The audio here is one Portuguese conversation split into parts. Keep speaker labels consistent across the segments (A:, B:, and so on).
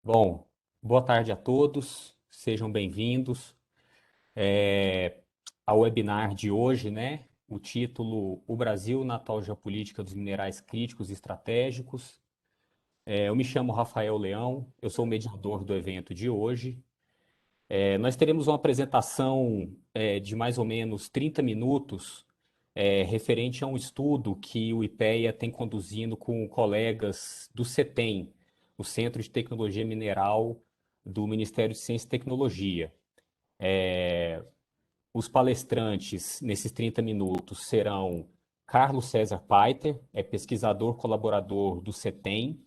A: Bom, boa tarde a todos, sejam bem-vindos é, ao webinar de hoje, né? O título: O Brasil na atual geopolítica dos minerais críticos e estratégicos. Eu me chamo Rafael Leão, eu sou o mediador do evento de hoje. Nós teremos uma apresentação de mais ou menos 30 minutos, referente a um estudo que o IPEA tem conduzindo com colegas do CETEM, o Centro de Tecnologia Mineral do Ministério de Ciência e Tecnologia. Os palestrantes nesses 30 minutos serão Carlos César Paiter, pesquisador colaborador do CETEM,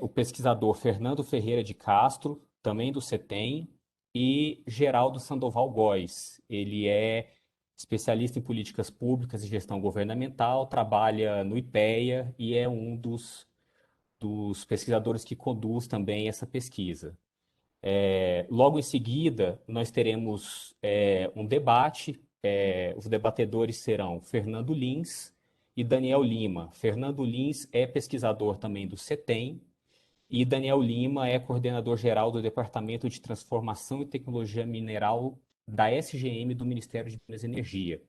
A: o pesquisador Fernando Ferreira de Castro, também do CETEM, e Geraldo Sandoval Góes. Ele é especialista em políticas públicas e gestão governamental, trabalha no IPEA e é um dos pesquisadores que conduz também essa pesquisa. Logo em seguida, nós teremos um debate. Os debatedores serão Fernando Lins e Daniel Lima. Fernando Lins é pesquisador também do CETEM e Daniel Lima é coordenador geral do Departamento de Transformação e Tecnologia Mineral da SGM do Ministério de Minas e Energia.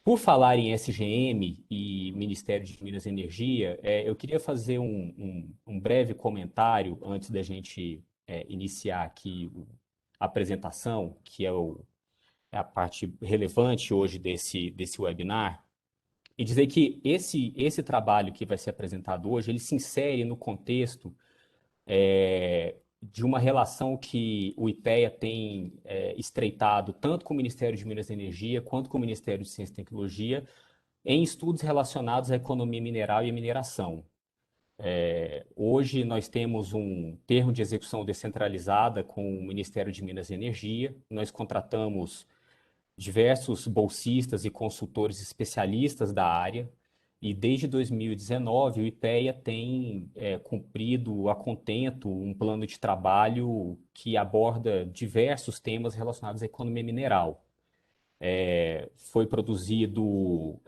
A: Por falar em SGM e Ministério de Minas e Energia, eu queria fazer um breve comentário antes da gente iniciar aqui a apresentação, que é a parte relevante hoje desse webinar, e dizer que esse trabalho que vai ser apresentado hoje, ele se insere no contexto de uma relação que o IPEA tem estreitado tanto com o Ministério de Minas e Energia quanto com o Ministério de Ciência e Tecnologia em estudos relacionados à economia mineral e à mineração. Hoje nós temos um termo de execução descentralizada com o Ministério de Minas e Energia. Nós contratamos diversos bolsistas e consultores especialistas da área. E desde 2019, o IPEA tem cumprido a contento um plano de trabalho que aborda diversos temas relacionados à economia mineral. Foi produzido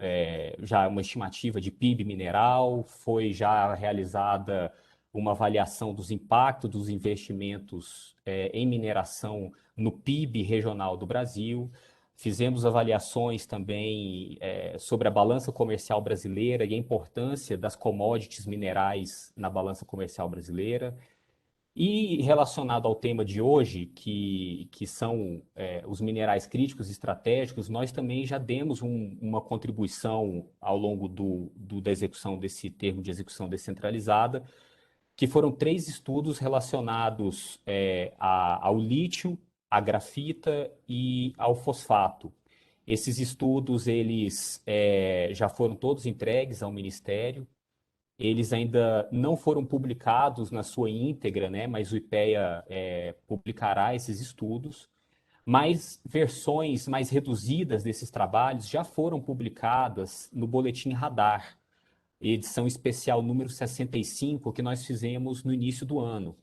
A: já uma estimativa de PIB mineral, foi já realizada uma avaliação dos impactos dos investimentos em mineração no PIB regional do Brasil. Fizemos avaliações também sobre a balança comercial brasileira e a importância das commodities minerais na balança comercial brasileira. E relacionado ao tema de hoje, que são os minerais críticos e estratégicos, nós também já demos uma contribuição ao longo da execução desse termo de execução descentralizada, que foram 3 estudos relacionados ao lítio, à grafita e ao fosfato. Esses estudos, eles já foram todos entregues ao Ministério. Eles ainda não foram publicados na sua íntegra, né? Mas o IPEA publicará esses estudos. Mas versões mais reduzidas desses trabalhos já foram publicadas no Boletim Radar, edição especial número 65, que nós fizemos no início do ano.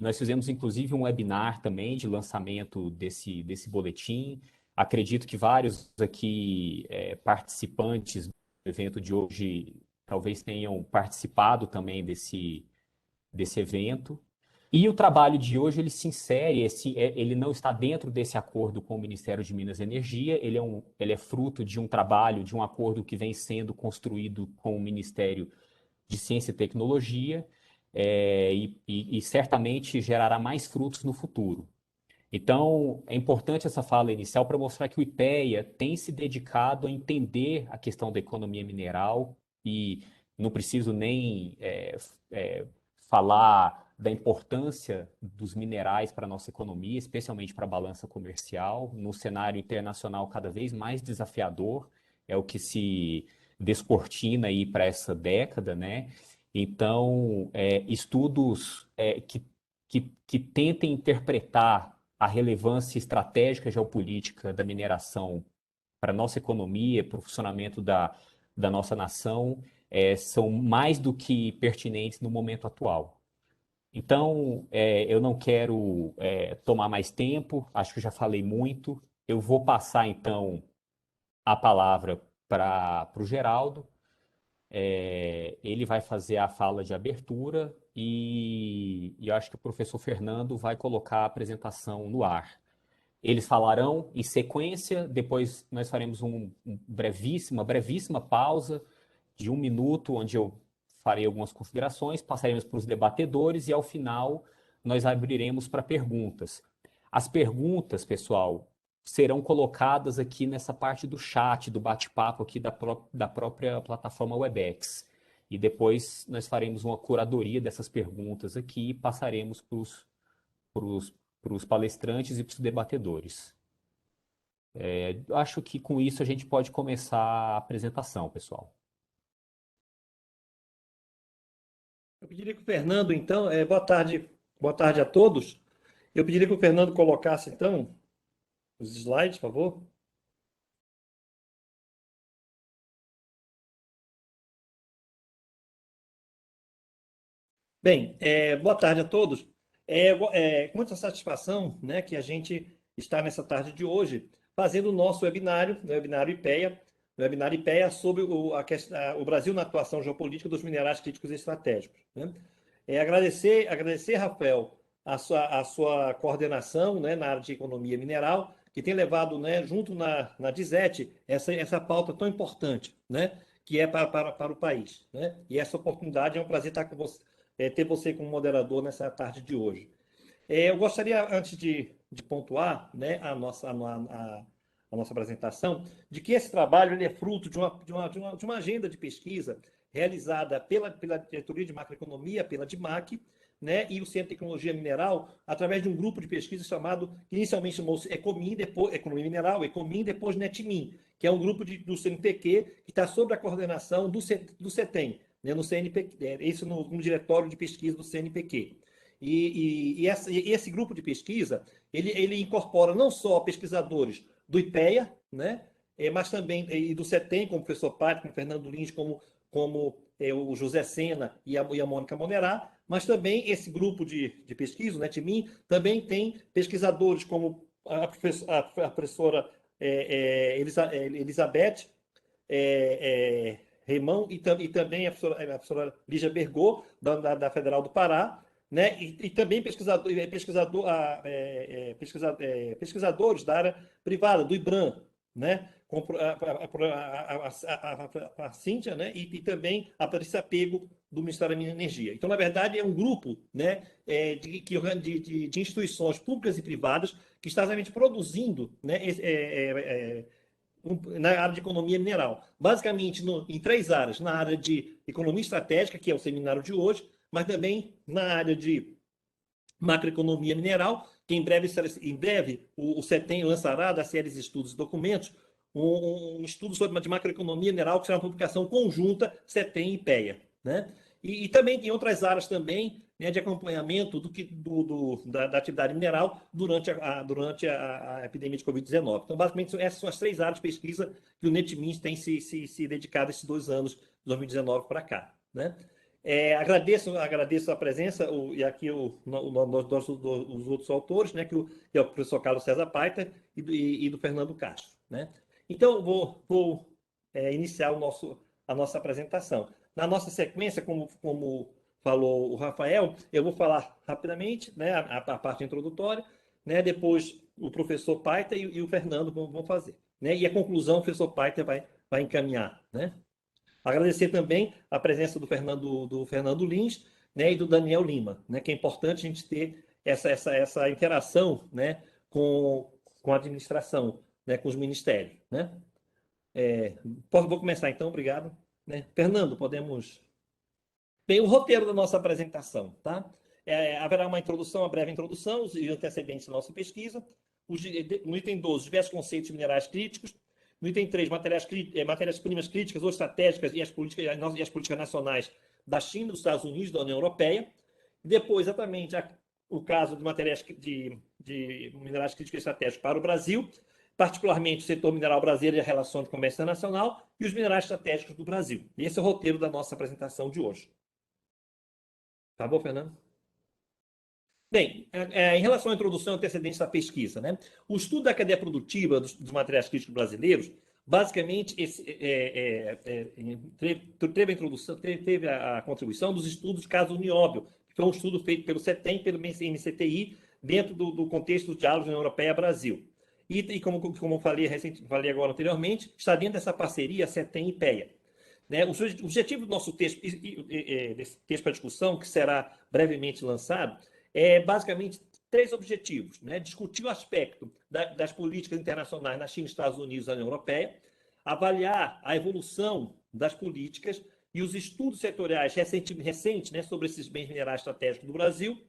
A: Nós fizemos inclusive um webinar também de lançamento desse boletim. Acredito que vários aqui participantes do evento de hoje talvez tenham participado também desse evento. E o trabalho de hoje ele se insere, ele não está dentro desse acordo com o Ministério de Minas e Energia, ele é fruto de um trabalho, de um acordo que vem sendo construído com o Ministério de Ciência e Tecnologia, e certamente gerará mais frutos no futuro. Então, é importante essa fala inicial para mostrar que o IPEA tem se dedicado a entender a questão da economia mineral e não preciso nem falar da importância dos minerais para a nossa economia, especialmente para a balança comercial, no cenário internacional cada vez mais desafiador, é o que se descortina aí para essa década, né? Então, estudos que tentem interpretar a relevância estratégica geopolítica da mineração para a nossa economia, para o funcionamento da nossa nação, são mais do que pertinentes no momento atual. Então, eu não quero tomar mais tempo, acho que já falei muito. Eu vou passar, então, a palavra para o Geraldo. Ele vai fazer a fala de abertura e eu acho que o professor Fernando vai colocar a apresentação no ar. Eles falarão em sequência, depois nós faremos uma brevíssima pausa de 1 minuto, onde eu farei algumas considerações, passaremos para os debatedores e, ao final, nós abriremos para perguntas. As perguntas, pessoal, serão colocadas aqui nessa parte do chat, do bate-papo aqui da própria plataforma Webex. E depois nós faremos uma curadoria dessas perguntas aqui e passaremos para os palestrantes e para os debatedores. Eu acho que com isso a gente pode começar a apresentação, pessoal.
B: Eu pediria que o Fernando, então, boa tarde a todos. Eu pediria que o Fernando colocasse, então, os slides, por favor. Bem, boa tarde a todos. Com muita satisfação, né, que a gente está nessa tarde de hoje fazendo o nosso webinário, o webinário IPEA sobre o Brasil na atuação geopolítica dos minerais críticos e estratégicos, né? Agradecer, Rafael, a sua coordenação, né, na área de economia mineral, que tem levado, né, junto na DISET, essa pauta tão importante, né, que é para o país, né? E essa oportunidade é um prazer estar com você, ter você como moderador nessa tarde de hoje. Eu gostaria, antes de pontuar, né, a nossa apresentação, de que esse trabalho ele é fruto de uma agenda de pesquisa realizada pela Diretoria de Macroeconomia, pela DIMAC, né, e o Centro de Tecnologia Mineral, através de um grupo de pesquisa chamado, que inicialmente chamou-se Ecomin, depois Economia Mineral, Ecomin, depois NETMIN, que é um grupo do CNPq que está sob a coordenação do CETEM, né, no CNPq, isso no diretório de pesquisa do CNPq. E esse grupo de pesquisa, ele incorpora não só pesquisadores do IPEA, né, mas também e do CETEM, como o professor Patti, como o Fernando Lins, como o José Sena e a Mônica Monerá, mas também esse grupo de pesquisa, o NETMIN, também tem pesquisadores como a professora Elizabeth Reimão e também a professora Lígia Bergot, da Federal do Pará, né? E também pesquisadores da área privada, do IBRAM, né? A Cíntia, né? E também a Patrícia Pego, do Ministério da Minas e Energia. Então, na verdade, é um grupo, né, de instituições públicas e privadas que está realmente produzindo, né, na área de economia mineral. Basicamente, em 3 áreas. Na área de economia estratégica, que é o seminário de hoje, mas também na área de macroeconomia mineral, que em breve o CETEM lançará, da série de estudos e documentos, um estudo sobre de macroeconomia mineral, que será uma publicação conjunta CETEM e IPEA, né? E também tem outras áreas também, né, de acompanhamento da atividade mineral durante a epidemia de Covid-19. Então, basicamente, essas são as 3 áreas de pesquisa que o NETMIN tem se dedicado esses 2 anos, de 2019 para cá, né? Agradeço a presença e aqui os outros autores, né, que é o professor Carlos César Paita e do Fernando Castro, né? Então, vou iniciar a nossa apresentação. Na nossa sequência, como falou o Rafael, eu vou falar rapidamente, né, a parte introdutória, né, depois o professor Paita e o Fernando vão fazer, né, e a conclusão o professor Paita vai encaminhar, né? Agradecer também a presença do Fernando Lins, né, e do Daniel Lima, né, que é importante a gente ter essa interação, né, com a administração, né, com os ministérios, né? Vou começar então, obrigado. Né? Fernando, podemos. Bem, o roteiro da nossa apresentação, tá? Haverá uma introdução, uma breve introdução, os antecedentes da nossa pesquisa. No item 12, diversos conceitos minerais críticos. No item 3, matérias-primas críticas ou estratégicas e as políticas nacionais da China, dos Estados Unidos, da União Europeia. Depois, exatamente, o caso de minerais críticos e estratégicos para o Brasil, particularmente o setor mineral brasileiro e a relação de comércio internacional e os minerais estratégicos do Brasil. Esse é o roteiro da nossa apresentação de hoje. Tá bom, Fernando? Bem, em relação à introdução e antecedentes da pesquisa, né? O estudo da cadeia produtiva dos materiais críticos brasileiros basicamente, teve a introdução, teve a contribuição dos estudos de caso nióbio, que foi um estudo feito pelo CETEM e pelo MCTI, dentro do contexto do diálogo União Europeia-Brasil. E como eu falei agora anteriormente, está dentro dessa parceria CETEM e PEA. Né? O objetivo do nosso texto, desse texto para discussão, que será brevemente lançado, é basicamente 3 objetivos. Né? Discutir o aspecto das políticas internacionais na China, Estados Unidos e na União Europeia, avaliar a evolução das políticas e os estudos setoriais recentes, né, sobre esses bens minerais estratégicos do Brasil.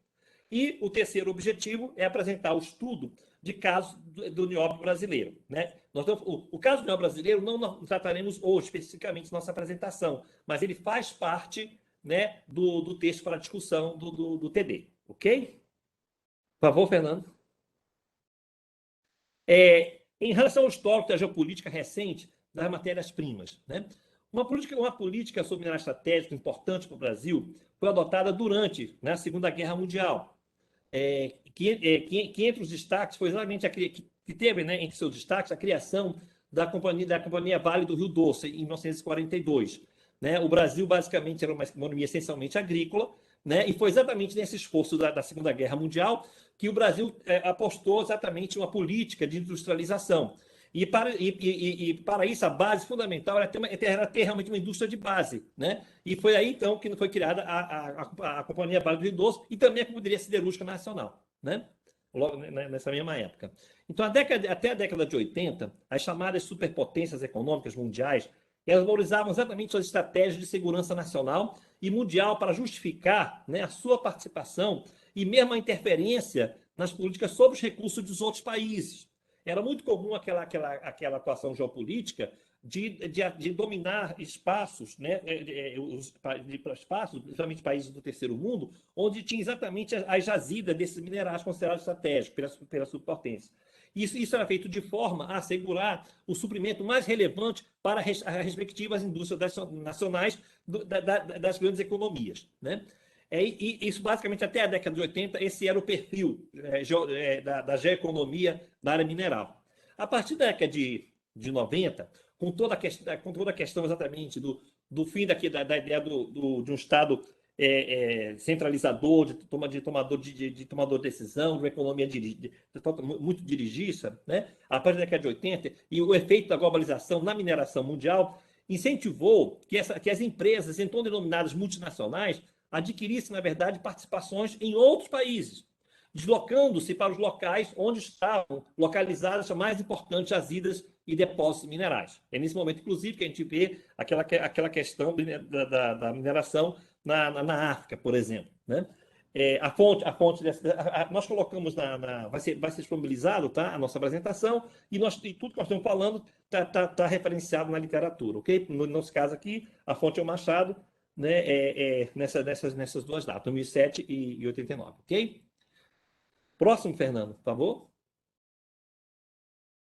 B: E o terceiro objetivo é apresentar o estudo de casos do nióbio brasileiro. Né? O caso do nióbio brasileiro não trataremos hoje, especificamente, na nossa apresentação, mas ele faz parte, né, do texto para discussão do TD. Ok? Por favor, Fernando. Em relação ao histórico da geopolítica recente das matérias-primas, né? Uma política sobre minerais estratégicos importante para o Brasil foi adotada durante, né, a Segunda Guerra Mundial. Que entre os destaques foi exatamente que teve, né, entre seus destaques a criação da Companhia Vale do Rio Doce, em 1942. Né? O Brasil, basicamente, era uma economia essencialmente agrícola, né? E foi exatamente nesse esforço da Segunda Guerra Mundial que o Brasil apostou exatamente uma política de industrialização. E para isso, a base fundamental era ter realmente uma indústria de base. Né? E foi aí, então, que foi criada a Companhia Vale do Rio Doce e também a Companhia Siderúrgica Nacional, né? Logo nessa mesma época. Então, até a década de 80, as chamadas superpotências econômicas mundiais, elas valorizavam exatamente suas estratégias de segurança nacional e mundial para justificar, né, a sua participação e mesmo a interferência nas políticas sobre os recursos dos outros países. Era muito comum aquela atuação geopolítica de dominar espaços, né, espaços, principalmente países do terceiro mundo, onde tinha exatamente as jazidas desses minerais considerados estratégicos pela superpotência. Isso era feito de forma a assegurar o suprimento mais relevante para as respectivas indústrias nacionais das grandes economias. Né? E isso, basicamente, até a década de 80, esse era o perfil da geoeconomia da área mineral. A partir da década de 90, com toda a questão exatamente do fim da ideia de um Estado centralizador, de tomador de decisão, de uma economia muito dirigista, né? A partir da década de 80, e o efeito da globalização na mineração mundial incentivou que as empresas, então denominadas multinacionais, adquirissem, na verdade, participações em outros países, deslocando-se para os locais onde estavam localizadas as mais importantes jazidas e depósitos minerais. É nesse momento, inclusive, que a gente vê aquela questão da mineração na África, por exemplo. Né? A fonte nós colocamos vai ser disponibilizado, tá? A nossa apresentação, e tudo que nós estamos falando está referenciado na literatura, ok? No nosso caso aqui, a fonte é o Machado, né? Nessas duas datas, 2007 e 89, ok? Próximo, Fernando, por favor.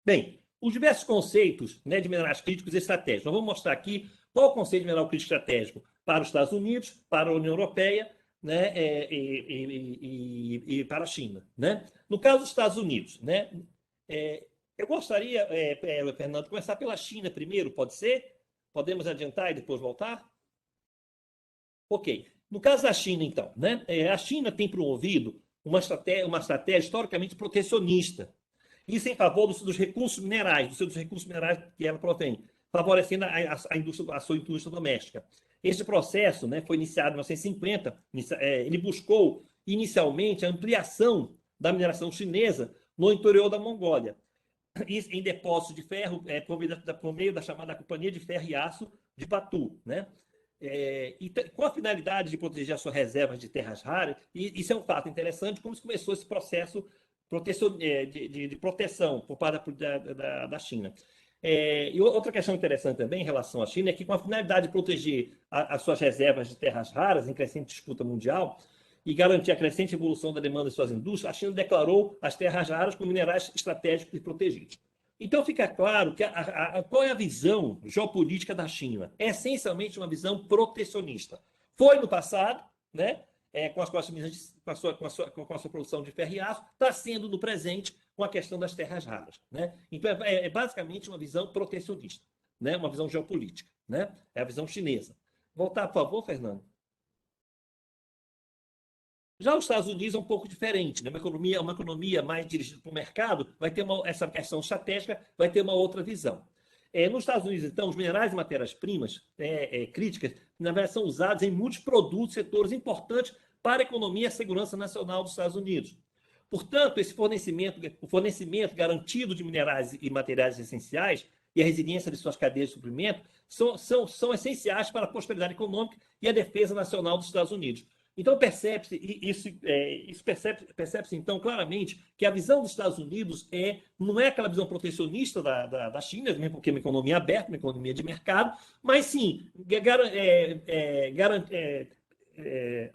B: Bem, os diversos conceitos, né, de minerais críticos e estratégicos. Nós vamos mostrar aqui qual o conceito de mineral crítico estratégico para os Estados Unidos, para a União Europeia, né, e para a China. Né? No caso dos Estados Unidos, né, eu gostaria, Fernando, de começar pela China primeiro, pode ser? Podemos adiantar e depois voltar? Ok. No caso da China, então, né, a China tem promovido uma estratégia historicamente protecionista. Isso em favor dos recursos minerais, dos recursos minerais que ela provém, favorecendo a sua indústria doméstica. Esse processo, né, foi iniciado em 1950, ele buscou inicialmente a ampliação da mineração chinesa no interior da Mongólia, em depósitos de ferro, por meio da chamada Companhia de Ferro e Aço de Batu, né? Com a finalidade de proteger as suas reservas de terras raras, e isso é um fato interessante, como começou esse processo de proteção por parte da China. E outra questão interessante também em relação à China é que, com a finalidade de proteger as suas reservas de terras raras em crescente disputa mundial e garantir a crescente evolução da demanda de suas indústrias, a China declarou as terras raras como minerais estratégicos e protegidos. Então, fica claro que qual é a visão geopolítica da China? É essencialmente uma visão protecionista. Foi no passado, né? Com a sua produção de ferro e aço, está sendo no presente com a questão das terras raras, né? Então, basicamente uma visão protecionista, né? Uma visão geopolítica, né? É a visão chinesa. Voltar, por favor, Fernando. Já os Estados Unidos é um pouco diferente, né? Uma economia mais dirigida para o mercado, vai ter essa questão estratégica, vai ter uma outra visão. Nos Estados Unidos, então, os minerais e matérias-primas críticas, na verdade, são usados em muitos produtos, setores importantes para a economia e a segurança nacional dos Estados Unidos. Portanto, o fornecimento garantido de minerais e materiais essenciais e a resiliência de suas cadeias de suprimento são essenciais para a prosperidade econômica e a defesa nacional dos Estados Unidos. Então, percebe-se, então, claramente que a visão dos Estados Unidos não é aquela visão protecionista da China, mesmo porque é uma economia aberta, uma economia de mercado, mas sim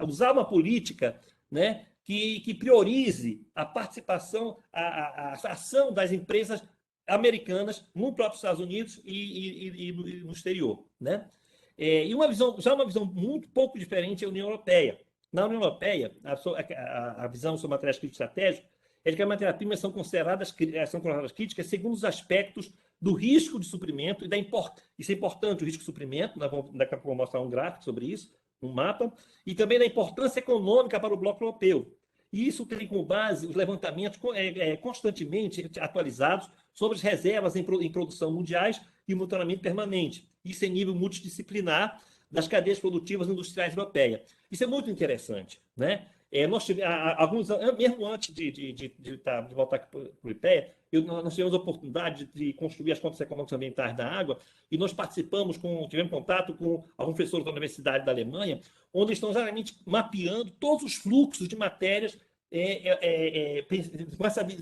B: usar uma política, né, que priorize a participação, a ação das empresas americanas no próprio Estados Unidos e no exterior, né? E uma visão muito pouco diferente é a União Europeia. Na União Europeia, a visão sobre materiais críticos estratégicos é de que as matérias-primas são consideradas críticas segundo os aspectos do risco de suprimento isso é importante, o risco de suprimento, daqui a pouco vou mostrar um gráfico sobre isso, um mapa, e também da importância econômica para o bloco europeu. E isso tem como base os levantamentos constantemente atualizados sobre as reservas em produção mundiais e o monitoramento permanente. Isso em nível multidisciplinar das cadeias produtivas industriais europeias. Isso é muito interessante, né? Nós tivemos, mesmo antes de voltar aqui para o IPEA, nós tivemos a oportunidade de construir as contas econômicas ambientais da água e nós tivemos contato com alguns professores da Universidade da Alemanha, onde estão exatamente mapeando todos os fluxos de matérias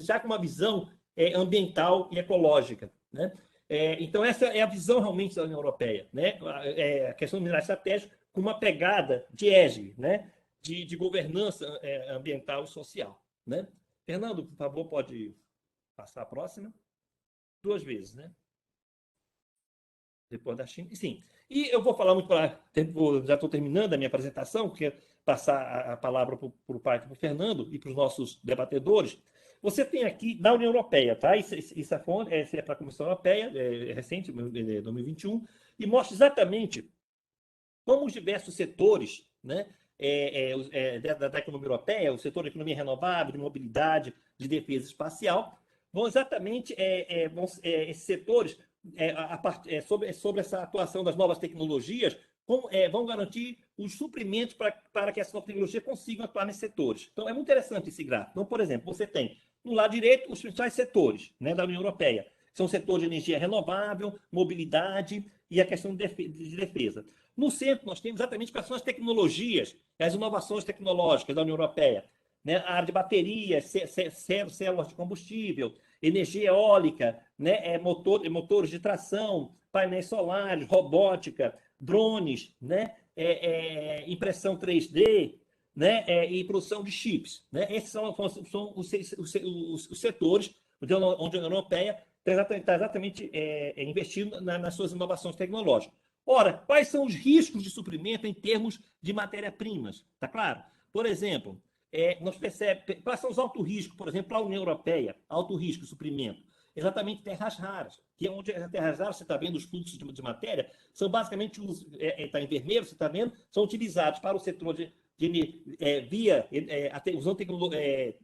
B: já com uma visão ambiental e ecológica, né? Então, essa é a visão realmente da União Europeia, né? A questão do mineral estratégico com uma pegada de ESG, né? De governança ambiental e social, né? Fernando, por favor, pode passar a próxima. 2 vezes, né? Depois da China. Sim. E eu vou falar muito já estou terminando a minha apresentação, quero passar a palavra para o pai, para o Fernando e para os nossos debatedores. Você tem aqui, na União Europeia, tá? Isso é para a Comissão Europeia, é recente, 2021, e mostra exatamente como os diversos setores, né, da economia europeia, o setor da economia renovável, de mobilidade, de defesa espacial, vão exatamente esses setores, sobre essa atuação das novas tecnologias, vão garantir os suprimentos para que essa nova tecnologia consigam atuar nesses setores. Então, é muito interessante esse gráfico. Então, por exemplo, você tem, no lado direito, os principais setores, né, da União Europeia. São setores de energia renovável, mobilidade e a questão de defesa. No centro, nós temos exatamente quais são as tecnologias, as inovações tecnológicas da União Europeia. Né? A área de baterias, células de combustível, energia eólica, né? Motores de tração, painéis solares, robótica, drones, né? Impressão 3D, né? E produção de chips. Né? Esses são os setores onde a União Europeia está exatamente investindo nas suas inovações tecnológicas. Ora, quais são os riscos de suprimento em termos de matéria-primas? Está claro? Por exemplo, nós percebemos quais são os altos riscos, por exemplo, para a União Europeia, alto risco de suprimento. Exatamente terras raras, que é onde as terras raras, você está vendo os fluxos de matéria, são basicamente, está em vermelho, você está vendo, são utilizados para o setor usando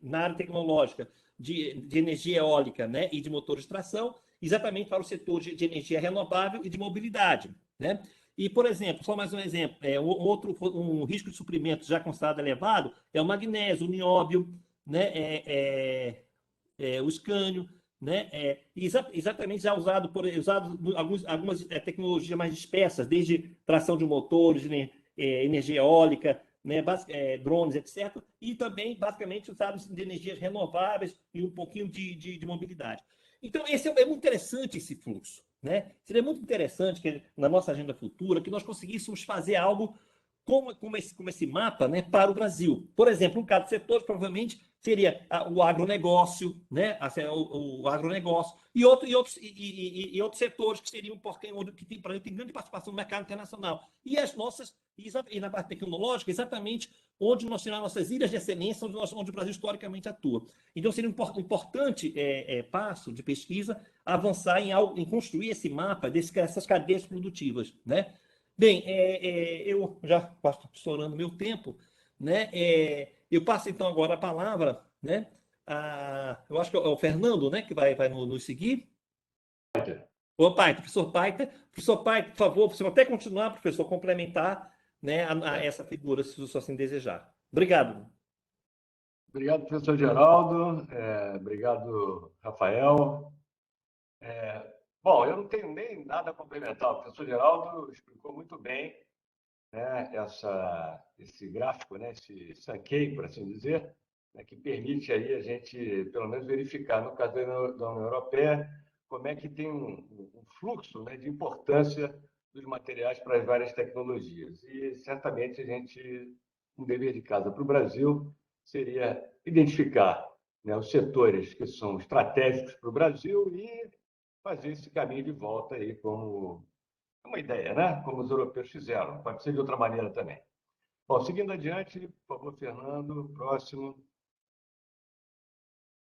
B: na área tecnológica de energia eólica, né, e de motores de tração, exatamente para o setor de energia renovável e de mobilidade. Né? E, por exemplo, só mais um exemplo, um risco de suprimento já considerado elevado é o magnésio, o nióbio, né? O escânio, né? Exatamente já usado algumas tecnologias mais dispersas, desde tração de motores, energia eólica, né? Drones, etc. E também, basicamente, usados de energias renováveis e um pouquinho de mobilidade. Então, é muito interessante esse fluxo. Né? Seria muito interessante que, na nossa agenda futura, que nós conseguíssemos fazer algo como esse mapa, né, para o Brasil. Por exemplo, um caso de setores, provavelmente, seria o agronegócio, né, o agronegócio, e outros setores que seriam, porque tem grande participação no mercado internacional. E as nossas e na parte tecnológica, exatamente onde nós temos nossas ilhas de excelência, onde o Brasil historicamente atua. Então, seria um importante passo de pesquisa avançar em construir esse mapa dessas cadeias produtivas, né? Bem, eu já estou estourando meu tempo, né? Eu passo, então, agora a palavra, né? Eu acho que é o Fernando, né, que vai nos seguir. O Paita, professor Paita. Professor Paita, por favor, você vai até continuar, professor, complementar, né, a essa figura, se você assim desejar. Obrigado.
C: Obrigado, professor Geraldo. Obrigado, Rafael. Bom, eu não tenho nem nada a complementar. O professor Geraldo explicou muito bem, né, esse gráfico, né, esse saqueio, por assim dizer, né, que permite aí a gente, pelo menos, verificar, no caso da União Europeia, como é que tem um fluxo, né, de importância dos materiais para as várias tecnologias. E, certamente, um dever de casa para o Brasil seria identificar, né, os setores que são estratégicos para o Brasil e fazer esse caminho de volta aí como uma ideia, né? Como os europeus fizeram. Pode ser de outra maneira também. Bom, seguindo adiante, por favor, Fernando, próximo.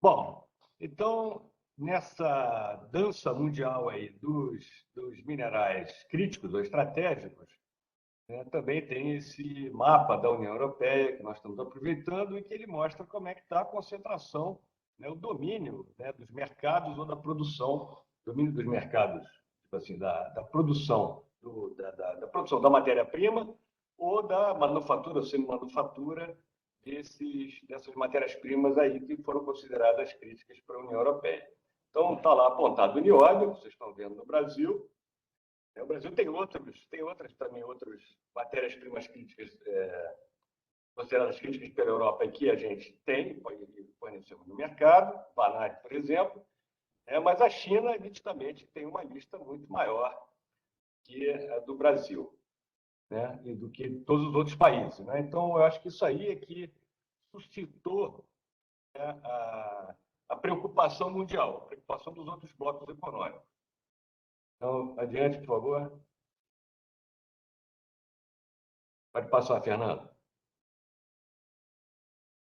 C: Bom, então, nessa dança mundial aí dos minerais críticos ou estratégicos, né, também tem esse mapa da União Europeia que nós estamos aproveitando e que ele mostra como é que está a concentração, né, o domínio, né, dos mercados ou da produção, domínio dos mercados, tipo assim, da produção, da produção da matéria-prima ou da manufatura ou semi-manufatura dessas matérias-primas aí que foram consideradas críticas para a União Europeia. Então, está lá apontado o nióbio, vocês estão vendo no Brasil. O Brasil tem outras matérias-primas críticas, consideradas críticas pela Europa e que a gente tem, fornecemos no mercado, vanade, por exemplo, mas a China, nitidamente, tem uma lista muito maior que a do Brasil, né, e do que todos os outros países. Né? Então, eu acho que isso aí é que suscitou, né, a preocupação mundial, a preocupação dos outros blocos econômicos. Então, adiante, por favor. Pode passar, Fernando.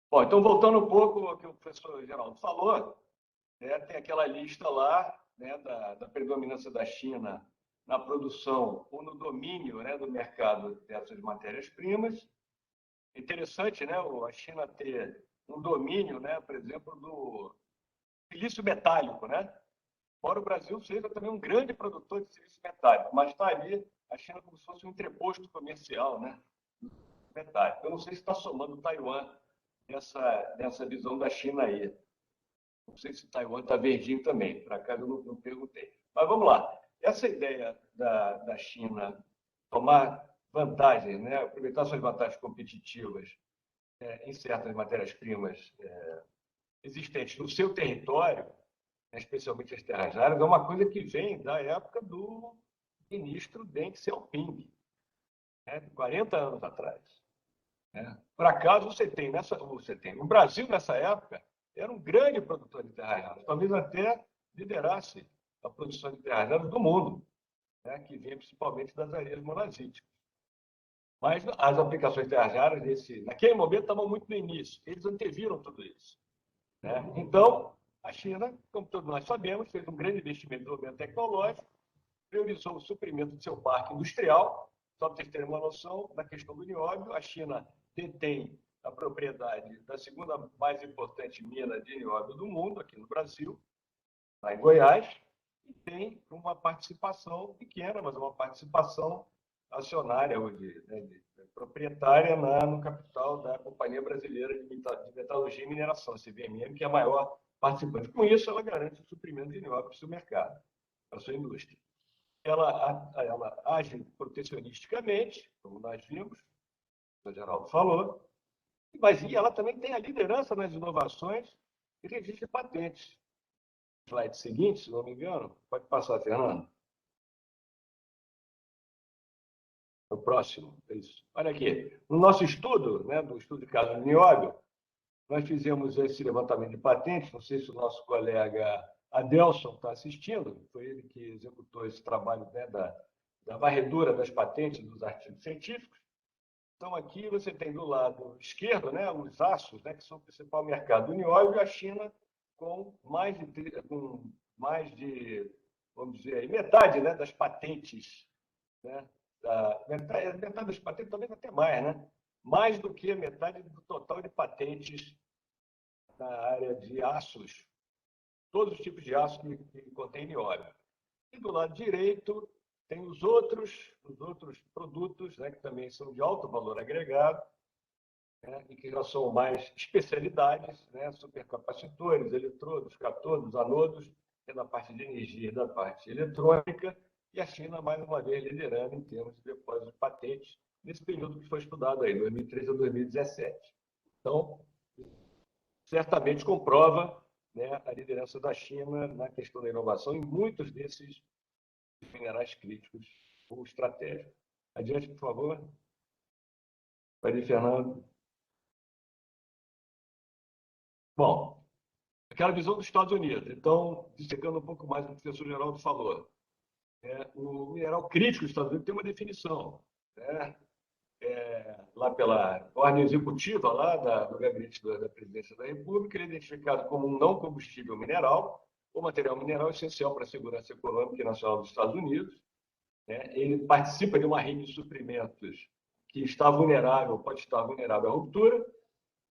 C: Bom, então, voltando um pouco ao que o professor Geraldo falou, né, tem aquela lista lá, né, da predominância da China na produção ou no domínio, né, do mercado dessas matérias-primas. Interessante, né, a China ter um domínio, né, por exemplo, do silício metálico, né? Embora o Brasil seja também um grande produtor de silício metálico, mas está ali a China como se fosse um entreposto comercial, né, metálico. Eu não sei se está somando Taiwan nessa visão da China aí. Não sei se Taiwan está verdinho também, por acaso eu não perguntei. Mas vamos lá. Essa ideia da China tomar vantagem, né, aproveitar suas vantagens competitivas em certas matérias-primas existentes no seu território, especialmente as terras raras, é uma coisa que vem da época do ministro Deng Xiaoping, né, 40 anos atrás. Né? Por acaso, você tem o Brasil, nessa época, era um grande produtor de terras raras, talvez até liderasse a produção de terras raras do mundo, né, que vinha principalmente das areias monazíticas. Mas as aplicações de terras raras, naquele momento, estavam muito no início. Eles anteviram tudo isso. Né? Então, a China, como todos nós sabemos, fez um grande investimento em desenvolvimento tecnológico, priorizou o suprimento de seu parque industrial. Só para vocês terem uma noção, na questão do nióbio, a China detém a propriedade da segunda mais importante mina de nióbio do mundo, aqui no Brasil, lá em Goiás, e tem uma participação pequena, mas uma participação acionária hoje, né, proprietária no capital da Companhia Brasileira de Metalurgia e Mineração, a CBMM, que é a maior participante. Com isso, ela garante o suprimento de nióbio para o seu mercado, para a sua indústria. Ela age protecionisticamente, como nós vimos, o Geraldo falou, mas ela também tem a liderança nas inovações e registro de patentes. Slide seguinte, se não me engano. Pode passar, Fernando. O próximo. Isso. Olha aqui. No nosso estudo, né, do estudo de caso de nióbio, nós fizemos esse levantamento de patentes. Não sei se o nosso colega Adelson está assistindo. Foi ele que executou esse trabalho, né, da varredura das patentes dos artigos científicos. Então, aqui você tem do lado esquerdo, né, os aços, né, que são o principal mercado do nióbio, e a China com mais de, vamos dizer, aí, metade, né, das patentes, né, metade das patentes, talvez até mais, né? Mais do que a metade do total de patentes na área de aços, todos os tipos de aço que contém nióbio. E do lado direito tem os outros produtos, né, que também são de alto valor agregado, né, e que já são mais especialidades, né, supercapacitores, eletrodos, catodos, anodos, é da parte de energia e da parte eletrônica, e a China, mais uma vez, liderando em termos de depósito de patentes, nesse período que foi estudado aí, 2013 a 2017. Então, certamente comprova, né, a liderança da China na questão da inovação em muitos desses minerais críticos ou estratégicos. Adiante, por favor. Vai, Fernando. Bom, aquela visão dos Estados Unidos. Então, destacando um pouco mais o que o professor Geraldo falou. O mineral crítico dos Estados Unidos tem uma definição, né? Lá pela ordem executiva lá do gabinete da Presidência da República, ele é identificado como um não combustível mineral, ou material mineral essencial para a segurança econômica e nacional dos Estados Unidos. Ele participa de uma rede de suprimentos que está vulnerável, pode estar vulnerável à ruptura,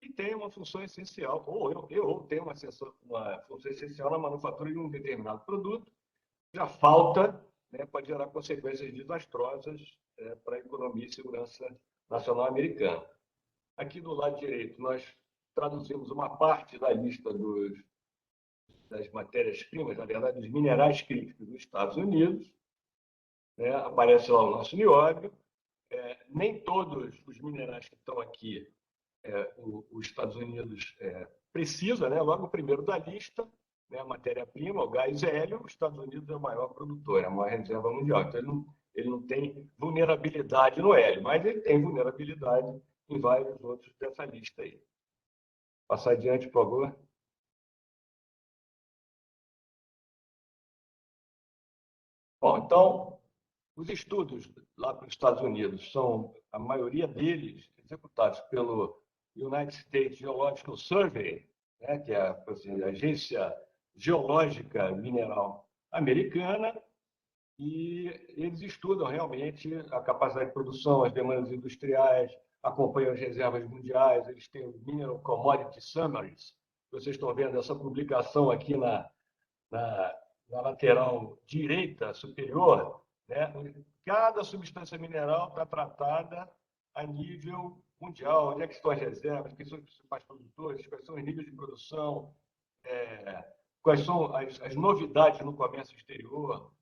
C: e tem uma função essencial, ou tem uma função essencial na manufatura de um determinado produto. Já falta, né, pode gerar consequências desastrosas para a economia e segurança nacional americana. Aqui do lado direito, nós traduzimos uma parte da lista das matérias-primas, na verdade, dos minerais críticos dos Estados Unidos. Né? Aparece lá o nosso nióbio. Nem todos os minerais que estão aqui os Estados Unidos precisa, né? Logo o primeiro da lista, né, a matéria-prima, o gás hélio, os Estados Unidos é o maior produtor, é a maior reserva mundial. Então, ele não tem vulnerabilidade no hélio, mas ele tem vulnerabilidade em vários outros dessa lista aí. Passar adiante, por favor. Bom, então, os estudos lá para os Estados Unidos são, a maioria deles, executados pelo United States Geological Survey, né, que é a agência geológica mineral americana, e eles estudam realmente a capacidade de produção, as demandas industriais, acompanham as reservas mundiais, eles têm o Mineral Commodity Summaries. Vocês estão vendo essa publicação aqui na lateral direita superior, né? Cada substância mineral está tratada a nível mundial. Onde é que estão as reservas? Quem são os principais produtores? Quais são os níveis de produção? Quais são as novidades no comércio exterior?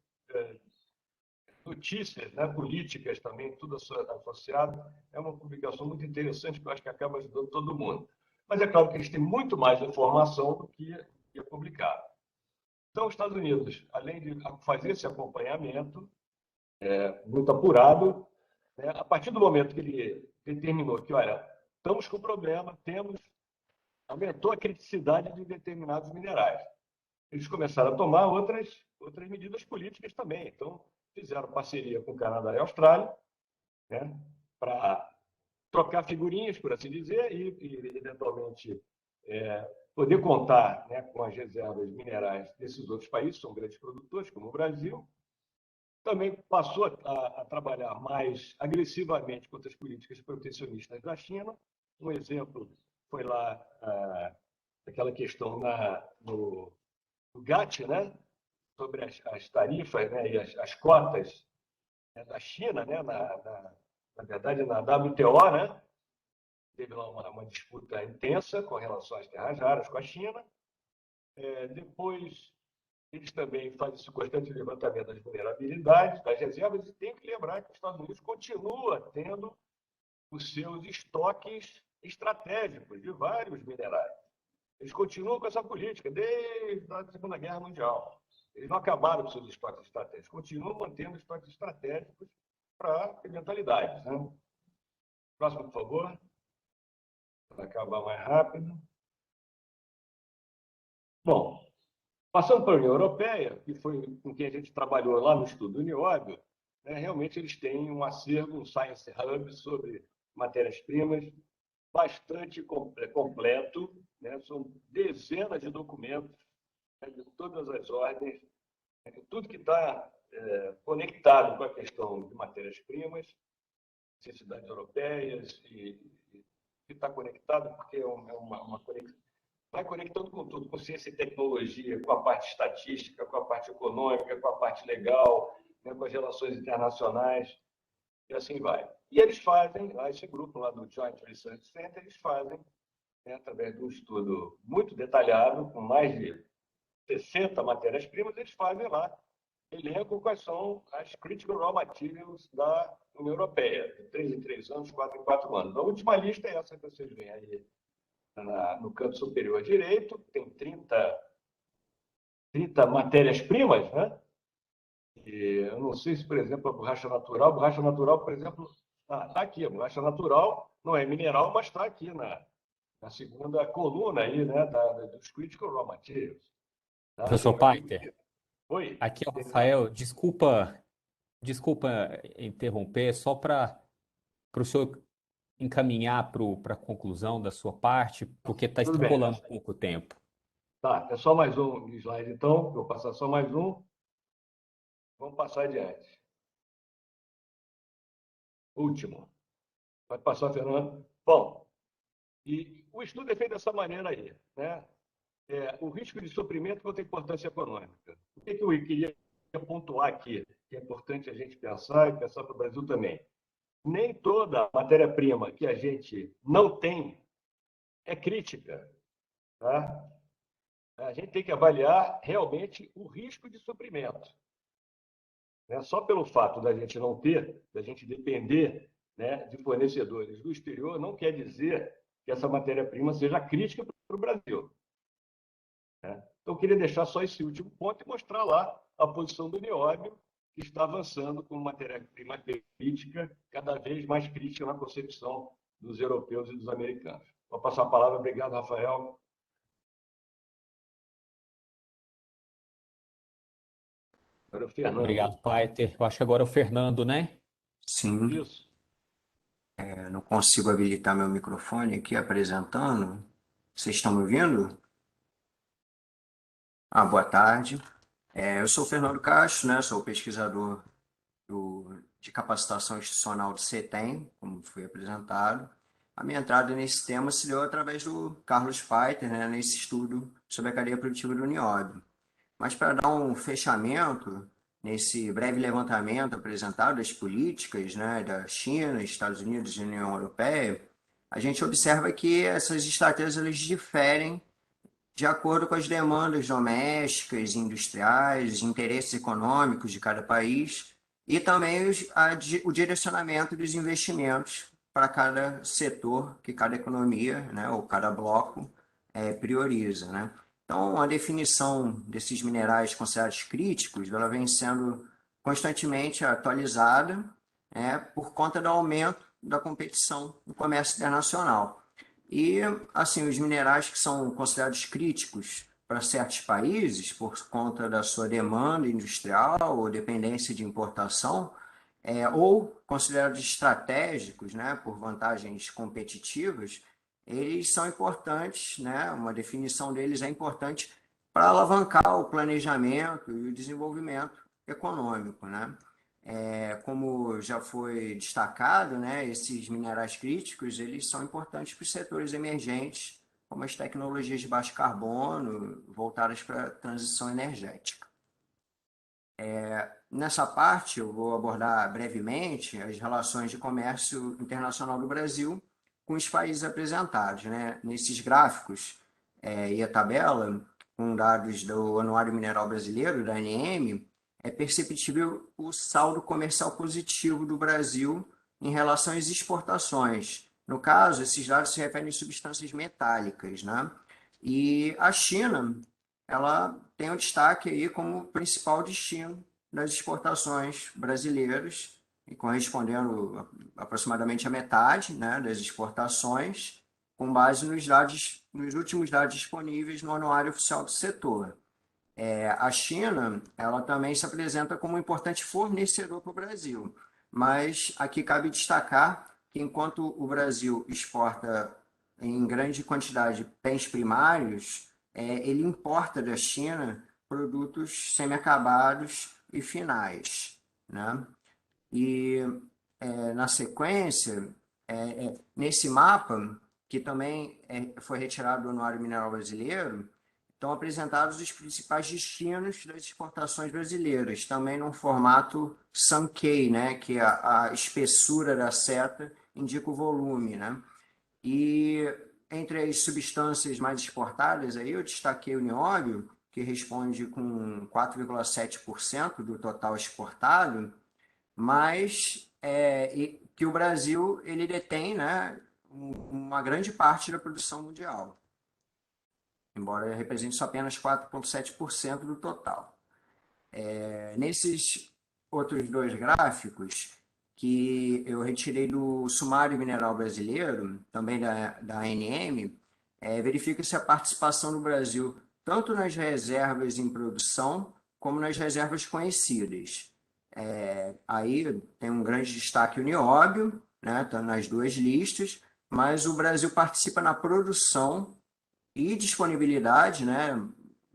C: Notícias, né, políticas também, tudo associado. É uma publicação muito interessante que eu acho que acaba ajudando todo mundo. Mas é claro que eles têm muito mais informação do que é publicado. Então, os Estados Unidos, além de fazer esse acompanhamento muito apurado, né, a partir do momento que ele determinou que, olha, estamos com problema, aumentou a criticidade de determinados minerais. Eles começaram a tomar outras medidas políticas também. Então, fizeram parceria com o Canadá e a Austrália, né, para trocar figurinhas, por assim dizer, e eventualmente poder contar, né, com as reservas minerais desses outros países, são grandes produtores, como o Brasil. Também passou a trabalhar mais agressivamente contra as políticas protecionistas da China. Um exemplo foi lá aquela questão no GATT, né, sobre as tarifas, né, e as cotas, né, da China, né, na verdade, na WTO, né, teve lá uma disputa intensa com relação às terras raras com a China. Depois, eles também fazem esse constante levantamento das vulnerabilidades, das reservas, e tem que lembrar que os Estados Unidos continua tendo os seus estoques estratégicos de vários minerais. Eles continuam com essa política desde a Segunda Guerra Mundial. Eles não acabaram com seus estoques estratégicos, continuam mantendo estoques estratégicos para eventualidades. Né? Próximo, por favor. Para acabar mais rápido. Bom, passando para a União Europeia, que foi com quem a gente trabalhou lá no estudo do nióbio, né, realmente eles têm um acervo, um Science Hub sobre matérias-primas, bastante completo, né? São dezenas de documentos, né, de todas as ordens, né, tudo que está conectado com a questão de matérias-primas, necessidades europeias, e está conectado porque é uma conexão. Vai conectando com tudo, com ciência e tecnologia, com a parte estatística, com a parte econômica, com a parte legal, né, com as relações internacionais, e assim vai. E eles fazem, esse grupo lá do Joint Research Center, eles fazem, né, através de um estudo muito detalhado, com mais de 60 matérias-primas, eles fazem lá, elencam quais são as critical raw materials da União Europeia, de 3 em 3 anos, 4 em 4 anos. A última lista é essa que vocês veem aí no canto superior direito, tem 30 matérias-primas, né? E eu não sei se, por exemplo, a borracha natural, por exemplo, está aqui, a borracha natural não é mineral, mas está aqui na segunda coluna aí, né, dos critical raw materials. Tá?
A: Professor Painter,
C: Oi.
A: aqui é o Rafael. Desculpa interromper, só para o senhor encaminhar para a conclusão da sua parte, porque está
C: Tudo bem.
A: extrapolando pouco tempo.
C: Tá, é só mais um slide, então. Vou passar só mais um. Vamos passar adiante. Último. Pode passar, Fernando. Bom, e o estudo é feito dessa maneira aí, né? O risco de suprimento quanto à importância econômica. O que eu queria pontuar aqui, que é importante a gente pensar e pensar para o Brasil também. Nem toda matéria-prima que a gente não tem é crítica, tá? A gente tem que avaliar realmente o risco de suprimento. Né? Só pelo fato da gente não ter, da gente depender, né, de fornecedores do exterior, não quer dizer que essa matéria-prima seja crítica para o Brasil. Né? Então, eu queria deixar só esse último ponto e mostrar lá a posição do nióbio, que está avançando com matéria-prima crítica, cada vez mais crítica na concepção dos europeus e dos americanos. Vou passar a palavra. Obrigado, Rafael. Agora é o Fernando.
A: Obrigado, Paiter. Eu acho que agora é o Fernando, né?
D: Sim,
C: Isso.
D: eu não consigo habilitar meu microfone aqui apresentando. Vocês estão me ouvindo? Boa tarde. Eu sou o Fernando Castro, né? Sou pesquisador de capacitação institucional do CETEM, como foi apresentado. A minha entrada nesse tema se deu através do Carlos Paiter, né? Nesse estudo sobre a cadeia produtiva do nióbio. Mas para dar um fechamento nesse breve levantamento apresentado das políticas, né, da China, Estados Unidos e União Europeia, a gente observa que essas estratégias elas diferem de acordo com as demandas domésticas, industriais, interesses econômicos de cada país e também o direcionamento dos investimentos para cada setor que cada economia, né, ou cada bloco prioriza, né? Então, a definição desses minerais considerados críticos, ela vem sendo constantemente atualizada, por conta do aumento da competição no comércio internacional. E, assim, os minerais que são considerados críticos para certos países, por conta da sua demanda industrial ou dependência de importação, ou considerados estratégicos, né, por vantagens competitivas, eles são importantes, né? Uma definição deles é importante para alavancar o planejamento e o desenvolvimento econômico, né? Como já foi destacado, né, esses minerais críticos eles são importantes para os setores emergentes, como as tecnologias de baixo carbono, voltadas para a transição energética. Nessa parte, eu vou abordar brevemente as relações de comércio internacional do Brasil com os países apresentados, né? Nesses gráficos e a tabela, com dados do Anuário Mineral Brasileiro, da ANM, é perceptível o saldo comercial positivo do Brasil em relação às exportações. No caso, esses dados se referem a substâncias metálicas, né? E a China, ela tem um destaque aí como principal destino das exportações brasileiras, e correspondendo aproximadamente a metade, né, das exportações, com base nos últimos dados disponíveis no Anuário Oficial do Setor. A China, ela também se apresenta como um importante fornecedor para o Brasil, mas aqui cabe destacar que enquanto o Brasil exporta em grande quantidade bens primários, ele importa da China produtos semi-acabados e finais, né? E na sequência, nesse mapa, que também foi retirado do Anuário Mineral Brasileiro, estão apresentados os principais destinos das exportações brasileiras, também num formato Sankei, né, que a espessura da seta indica o volume, né? E entre as substâncias mais exportadas, aí eu destaquei o nióbio, que responde com 4,7% do total exportado, mas que o Brasil ele detém, né, uma grande parte da produção mundial, embora represente só apenas 4,7% do total. Nesses outros dois gráficos, que eu retirei do Sumário Mineral Brasileiro, também da ANM, verifica-se a participação do Brasil tanto nas reservas em produção como nas reservas conhecidas. Aí tem um grande destaque o nióbio, né, tá nas duas listas, mas o Brasil participa na produção e disponibilidade, né,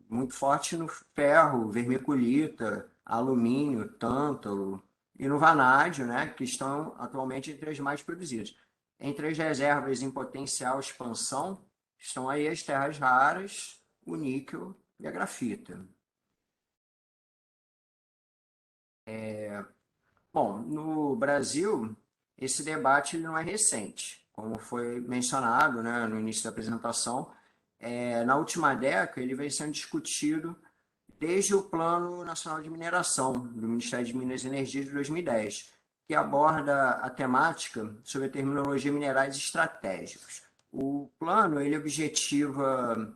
D: muito forte no ferro, vermiculita, alumínio, tântalo e no vanádio, né, que estão atualmente entre as mais produzidas. Entre as reservas em potencial expansão estão aí as terras raras, o níquel e a grafita. Bom, no Brasil, esse debate ele não é recente, como foi mencionado, né, no início da apresentação. Na última década, ele vem sendo discutido desde o Plano Nacional de Mineração, do Ministério de Minas e Energia de 2010, que aborda a temática sobre a terminologia minerais estratégicos. O plano ele objetiva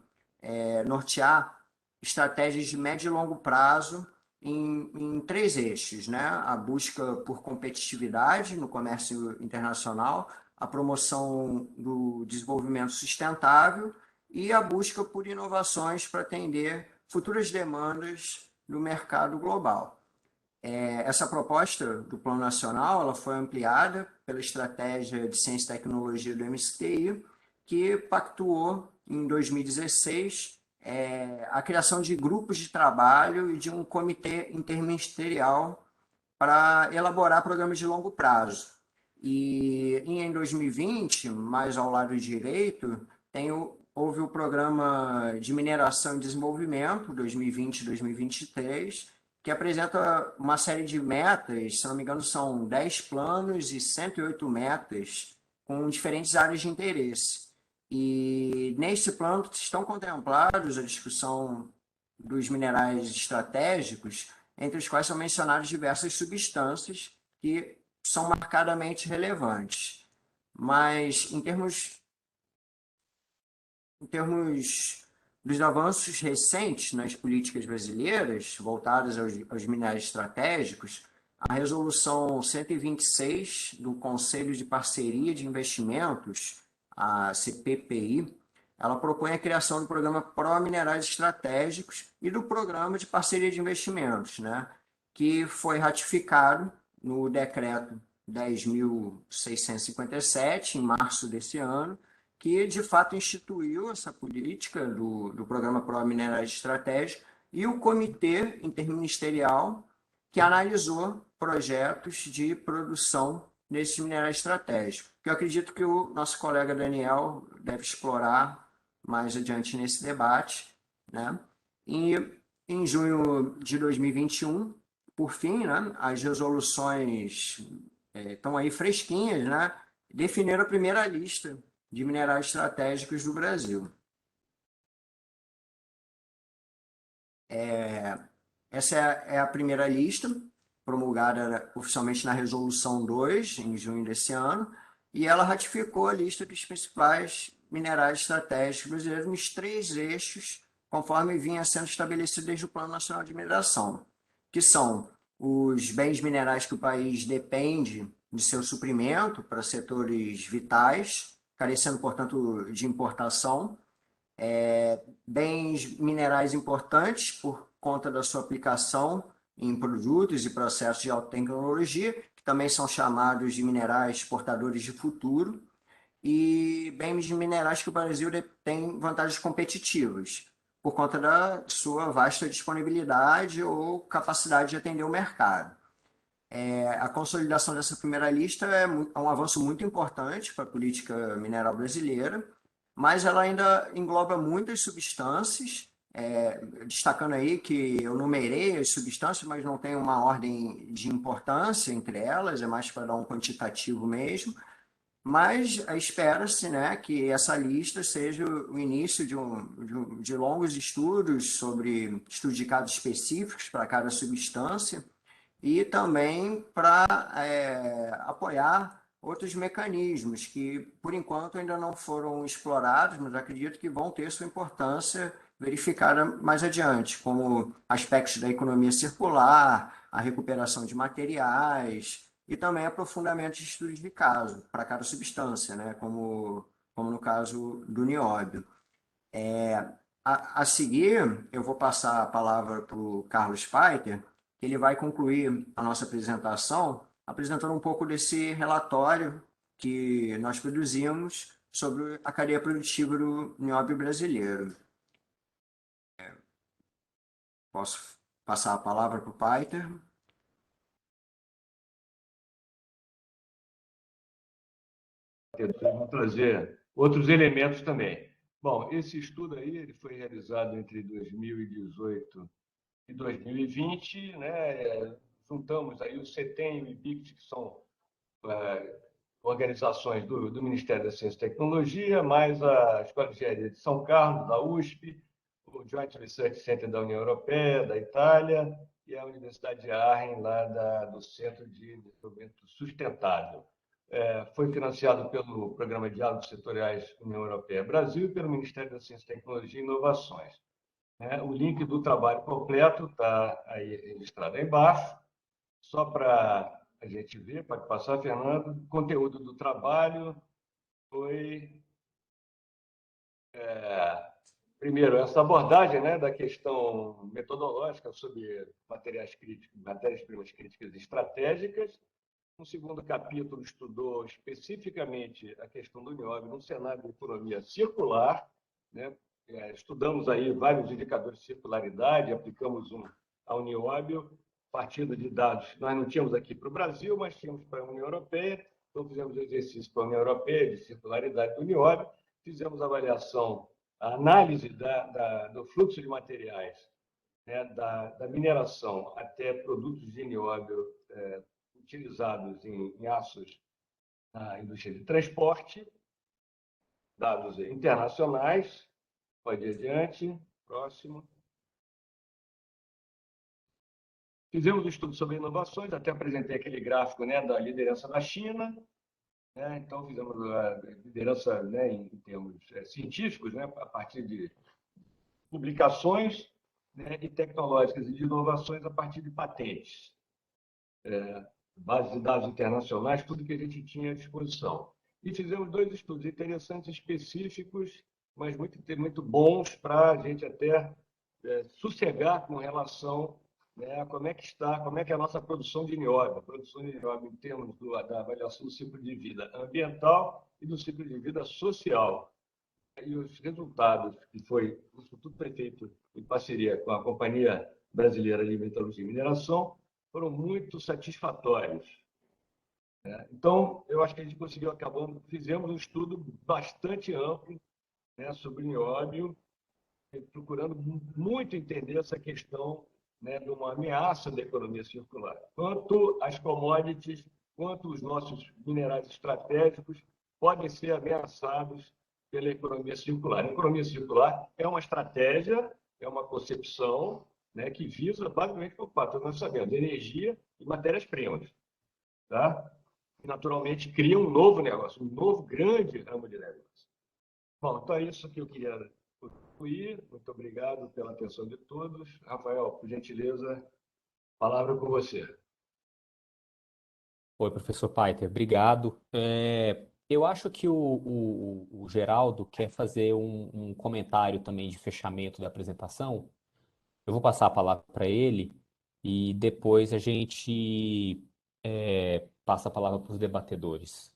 D: nortear estratégias de médio e longo prazo em três eixos, né? A busca por competitividade no comércio internacional, a promoção do desenvolvimento sustentável e a busca por inovações para atender futuras demandas do mercado global. Essa proposta do Plano Nacional ela foi ampliada pela Estratégia de Ciência e Tecnologia do MSTI, que pactuou em 2016 a criação de grupos de trabalho e de um comitê interministerial para elaborar programas de longo prazo. E em 2020, mais ao lado direito, houve o Programa de Mineração e Desenvolvimento 2020-2023, que apresenta uma série de metas, se não me engano são 10 planos e 108 metas com diferentes áreas de interesse. E nesse plano estão contemplados a discussão dos minerais estratégicos, entre os quais são mencionadas diversas substâncias que são marcadamente relevantes. Mas, em termos dos avanços recentes nas políticas brasileiras, voltadas aos minerais estratégicos, a Resolução 126 do Conselho de Parceria de Investimentos, a CPPI, ela propõe a criação do programa Pró-Minerais Estratégicos e do Programa de Parceria de Investimentos, né, que foi ratificado no Decreto 10.657, em março desse ano, que de fato instituiu essa política do Programa Pró-Minerais Estratégicos e o Comitê Interministerial que analisou projetos de produção desses minerais estratégicos, que eu acredito que o nosso colega Daniel deve explorar mais adiante nesse debate, né? E em junho de 2021, por fim, né, as resoluções estão aí fresquinhas, né? Definiram a primeira lista de minerais estratégicos do Brasil. Essa é a primeira lista, promulgada oficialmente na Resolução 2, em junho desse ano, e ela ratificou a lista dos principais minerais estratégicos brasileiros nos três eixos, conforme vinha sendo estabelecido desde o Plano Nacional de Mineração, que são os bens minerais que o país depende de seu suprimento para setores vitais, carecendo, portanto, de importação, bens minerais importantes por conta da sua aplicação em produtos e processos de alta tecnologia, que também são chamados de minerais portadores de futuro, e bens minerais que o Brasil tem vantagens competitivas, por conta da sua vasta disponibilidade ou capacidade de atender o mercado. A consolidação dessa primeira lista é um avanço muito importante para a política mineral brasileira, mas ela ainda engloba muitas substâncias, destacando aí que eu numerei as substâncias, mas não tem uma ordem de importância entre elas, é mais para dar um quantitativo mesmo, mas espera-se, né, que essa lista seja o início de longos estudos sobre estudos de casos específicos para cada substância, e também para apoiar outros mecanismos que, por enquanto, ainda não foram explorados, mas acredito que vão ter sua importância verificada mais adiante, como aspectos da economia circular, a recuperação de materiais e também aprofundamento de estudos de caso para cada substância, né? Como no caso do nióbio. A seguir, eu vou passar a palavra para o Carlos Paiter, que ele vai concluir a nossa apresentação, apresentando um pouco desse relatório que nós produzimos sobre a cadeia produtiva do nióbio brasileiro. Posso passar a palavra para o Paiter?
C: Vamos trazer outros elementos também. Bom, esse estudo aí ele foi realizado entre 2018 e 2020, né? Juntamos aí o CETEM e o IBICT, que são organizações do Ministério da Ciência e Tecnologia, mais a Escola de Engenharia de São Carlos, da USP, o Joint Research Center da União Europeia, da Itália, e a Universidade de Aachen, lá do Centro de Desenvolvimento Sustentável. Foi financiado pelo Programa de Diálogos Setoriais União Europeia-Brasil e pelo Ministério da Ciência, Tecnologia e Inovações. O link do trabalho completo está aí registrado aí embaixo, só para a gente ver, pode passar, Fernando. O conteúdo do trabalho foi, primeiro, essa abordagem, né, da questão metodológica sobre matérias-primas críticas e estratégicas. No segundo capítulo, estudou especificamente a questão do nióbio no cenário de economia circular, né? Estudamos aí vários indicadores de circularidade, aplicamos ao nióbio, partindo de dados nós não tínhamos aqui para o Brasil, mas tínhamos para a União Europeia, então fizemos exercício para a União Europeia de circularidade do nióbio, fizemos avaliação, a análise do fluxo de materiais, né, da mineração até produtos de nióbio utilizados em aços na indústria de transporte, dados internacionais. Pode ir adiante. Próximo. Fizemos um estudo sobre inovações, até apresentei aquele gráfico, né, da liderança da China. Né? Então, fizemos a liderança, né, em termos científicos, né, a partir de publicações, né, e tecnológicas e de inovações a partir de patentes. Bases de dados internacionais, tudo que a gente tinha à disposição. E fizemos 2 estudos interessantes, específicos, mas muito bons para a gente até sossegar com relação, né, a como é que é a nossa produção de nióbio. A produção de nióbio em termos da avaliação do ciclo de vida ambiental e do ciclo de vida social. E os resultados, que foi tudo feito em parceria com a Companhia Brasileira de Metalurgia e Mineração, foram muito satisfatórios. Então, eu acho que a gente conseguiu, fizemos um estudo bastante amplo, né, sobre nióbio, procurando muito entender essa questão, né, de uma ameaça da economia circular. Quanto as commodities, quanto os nossos minerais estratégicos podem ser ameaçados pela economia circular. A economia circular é uma estratégia, é uma concepção, né, que visa basicamente o fato, nós sabemos, energia e matérias-primas, tá? E, naturalmente, cria um novo negócio, um novo grande ramo de negócio. Bom, então é isso que eu queria concluir. Muito obrigado pela atenção de todos. Rafael, por gentileza, palavra com você.
A: Oi, professor Paiter, obrigado. Eu acho que o Geraldo quer fazer um comentário também de fechamento da apresentação. Eu vou passar a palavra para ele e depois a gente passo a palavra para os debatedores.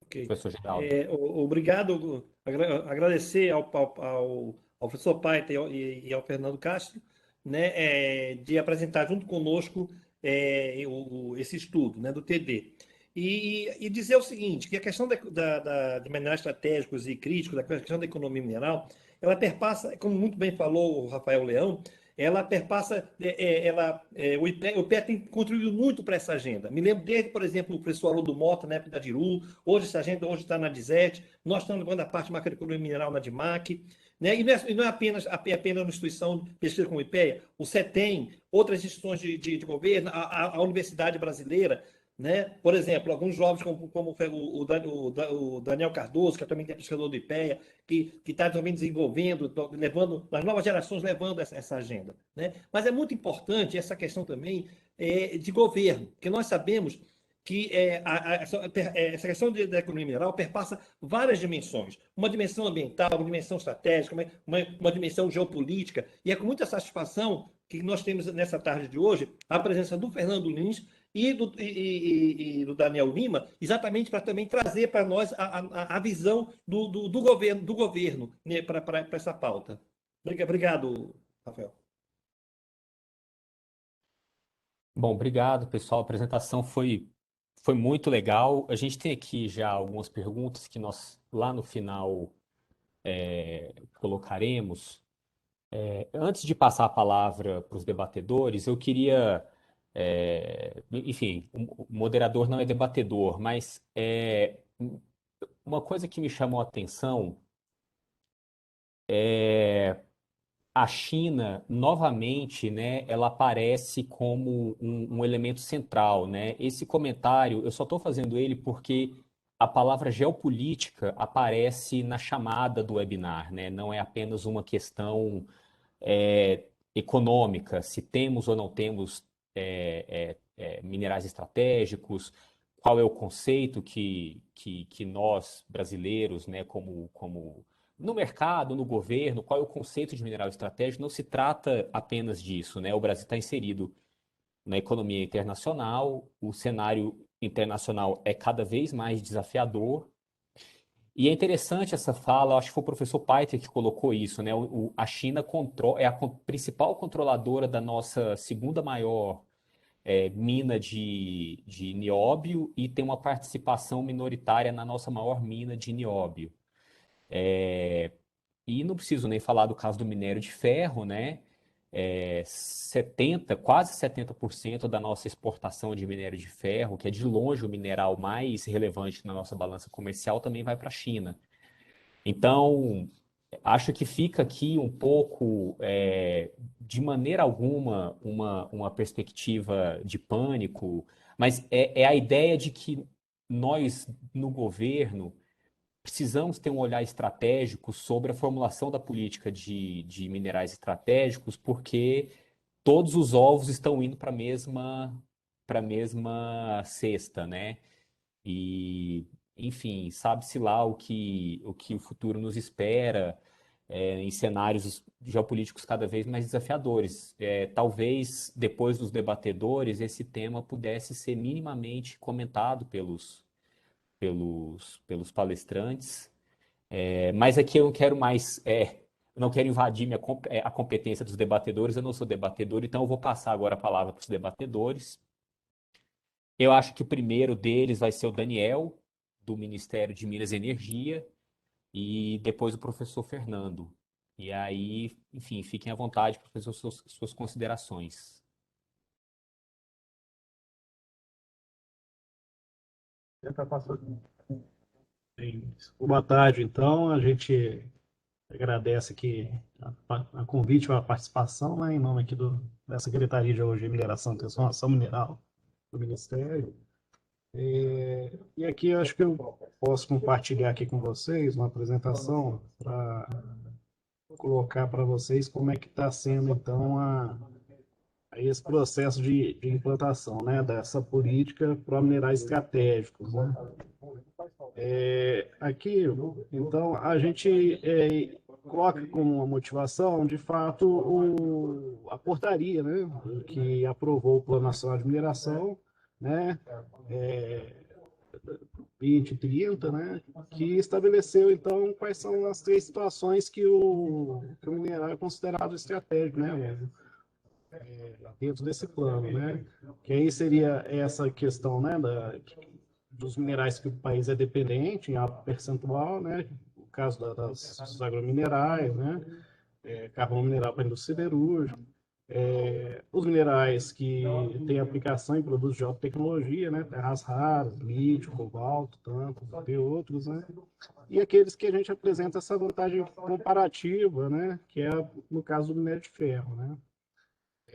B: Ok.
A: Professor Geraldo.
B: Obrigado, agradecer ao professor Paita e ao Fernando Castro, né, de apresentar junto conosco esse estudo, né, do TD. E dizer o seguinte, que a questão de minerais estratégicos e críticos, a questão da economia mineral, ela perpassa, como muito bem falou o Rafael Leão, ela perpassa, o IPEA tem contribuído muito para essa agenda. Me lembro desde, por exemplo, o professor Haroldo Mota, na época da DIRU, hoje essa agenda está na DISET, nós estamos levando a parte de macroeconomia mineral na DIMAC, né? E não é apenas uma instituição de pesquisa como o IPEA, o CETEM, outras instituições de governo, a Universidade Brasileira, né? Por exemplo, alguns jovens como o Daniel Cardoso, que também é pesquisador do IPEA, que está também desenvolvendo, levando, as novas gerações levando essa agenda, né? Mas é muito importante essa questão também de governo, porque nós sabemos que essa questão da economia mineral perpassa várias dimensões. Uma dimensão ambiental, uma dimensão estratégica, uma dimensão geopolítica. E é com muita satisfação que nós temos nessa tarde de hoje a presença do Fernando Lins e do Daniel Lima, exatamente para também trazer para nós a visão do governo, né, para essa pauta. Obrigado, Rafael.
A: Bom, obrigado, pessoal. A apresentação foi muito legal. A gente tem aqui já algumas perguntas que nós lá no final colocaremos. Antes de passar a palavra para os debatedores, eu queria, enfim, o moderador não é debatedor, mas uma coisa que me chamou a atenção é a China, novamente, né, ela aparece como um elemento central, né? Esse comentário, eu só estou fazendo ele porque a palavra geopolítica aparece na chamada do webinar, né? Não é apenas uma questão econômica, se temos ou não temos minerais estratégicos, qual é o conceito que nós, brasileiros, né, como no mercado, no governo, qual é o conceito de mineral estratégico? Não se trata apenas disso, né? O Brasil está inserido na economia internacional, o cenário internacional é cada vez mais desafiador. E é interessante essa fala, acho que foi o professor Paiter que colocou isso, né? A China é a principal controladora da nossa segunda maior mina de nióbio e tem uma participação minoritária na nossa maior mina de nióbio. E não preciso nem falar do caso do minério de ferro, né? 70% da nossa exportação de minério de ferro, que é de longe o mineral mais relevante na nossa balança comercial, também vai para a China. Então, acho que fica aqui um pouco, de maneira alguma, uma perspectiva de pânico, mas é a ideia de que nós, no governo, precisamos ter um olhar estratégico sobre a formulação da política de minerais estratégicos, porque todos os ovos estão indo para a mesma cesta, né? E, enfim, sabe-se lá o que o futuro nos espera, em cenários geopolíticos cada vez mais desafiadores. Talvez, depois dos debatedores, esse tema pudesse ser minimamente comentado pelos palestrantes. Mas aqui eu não quero mais, eu não quero invadir a competência dos debatedores, eu não sou debatedor, então eu vou passar agora a palavra para os debatedores. Eu acho que o primeiro deles vai ser o Daniel, do Ministério de Minas e Energia, e depois o professor Fernando. E aí, enfim, fiquem à vontade para fazer suas considerações.
E: Boa tarde, então. A gente agradece aqui a convite para a participação, né, em nome aqui da Secretaria de Geologia e Mineração e Transformação Mineral do Ministério. E aqui eu acho que eu posso compartilhar aqui com vocês uma apresentação para colocar para vocês como é que está sendo, então, esse processo de implantação, né, dessa política para minerais estratégicos, né? Aqui, então, a gente coloca como uma motivação, de fato, a portaria, né, que aprovou o Plano Nacional de Mineração né, 2030, né, que estabeleceu, então, quais são as 3 situações que o mineral é considerado estratégico, né, dentro desse plano, né, que aí seria essa questão, né, dos minerais que o país é dependente, em alto percentual, né, o caso dos agrominerais, né, carvão mineral para a indústria siderúrgica, os minerais que têm aplicação em produtos de alta tecnologia, né, terras raras, lítio, cobalto, tanto, e outros, né, e aqueles que a gente apresenta essa vantagem comparativa, né, que é no caso do minério de ferro, né,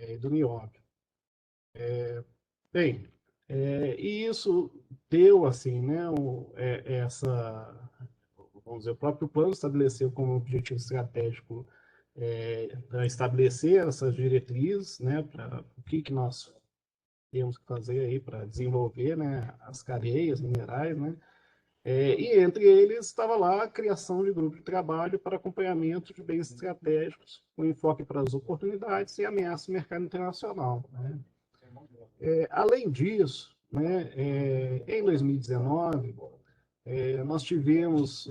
E: e do nióbio. Bem, e isso deu, assim, né, vamos dizer, o próprio plano estabeleceu como objetivo estratégico estabelecer essas diretrizes, né, para o que nós temos que fazer aí para desenvolver, né, as cadeias minerais, né, e entre eles estava lá a criação de grupo de trabalho para acompanhamento de bens estratégicos, com enfoque para as oportunidades e ameaças do mercado internacional, né. Além disso, né, em 2019, nós tivemos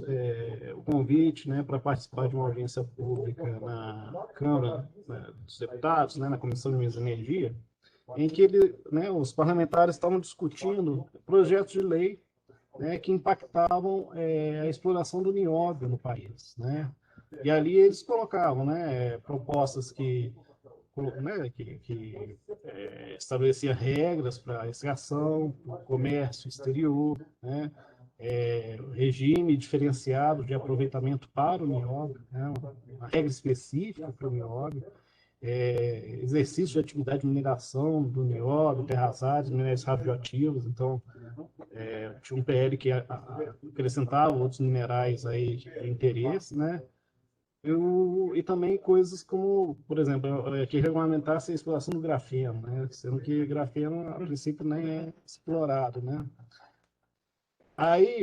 E: o convite, né, para participar de uma audiência pública na Câmara, né, dos Deputados, né, na Comissão de Minas e Energia, em que né, os parlamentares estavam discutindo projetos de lei, né, que impactavam a exploração do nióbio no país, né? E ali eles colocavam, né, propostas que estabelecia regras para extração, comércio exterior, né, regime diferenciado de aproveitamento para o nióbio, né, uma regra específica para o nióbio, exercício de atividade de mineração do nióbio, terras raras, minérios radioativos. Então, tinha um PL que acrescentava outros minerais aí de interesse, né? E também coisas como, por exemplo, que regulamentasse a exploração do grafeno, né? Sendo que grafeno, a princípio, nem é explorado, né? Aí,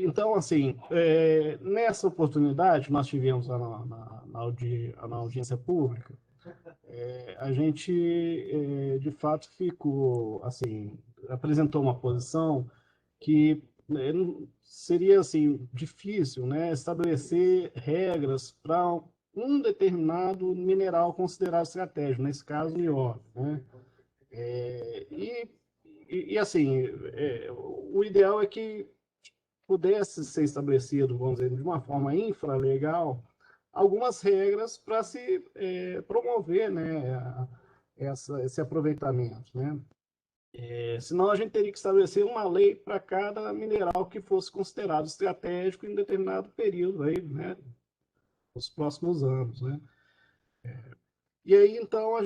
E: então, assim, nessa oportunidade, nós tivemos na audiência pública, a gente, de fato, ficou, assim, apresentou uma posição que seria, assim, difícil, né, estabelecer regras para um determinado mineral considerado estratégico, nesse caso, o nióbio, né? Assim, o ideal é que pudesse ser estabelecido, vamos dizer, de uma forma infralegal, algumas regras para se promover, né, esse aproveitamento, né? Senão a gente teria que estabelecer uma lei para cada mineral que fosse considerado estratégico em determinado período aí, né, nos próximos anos, né? E aí então a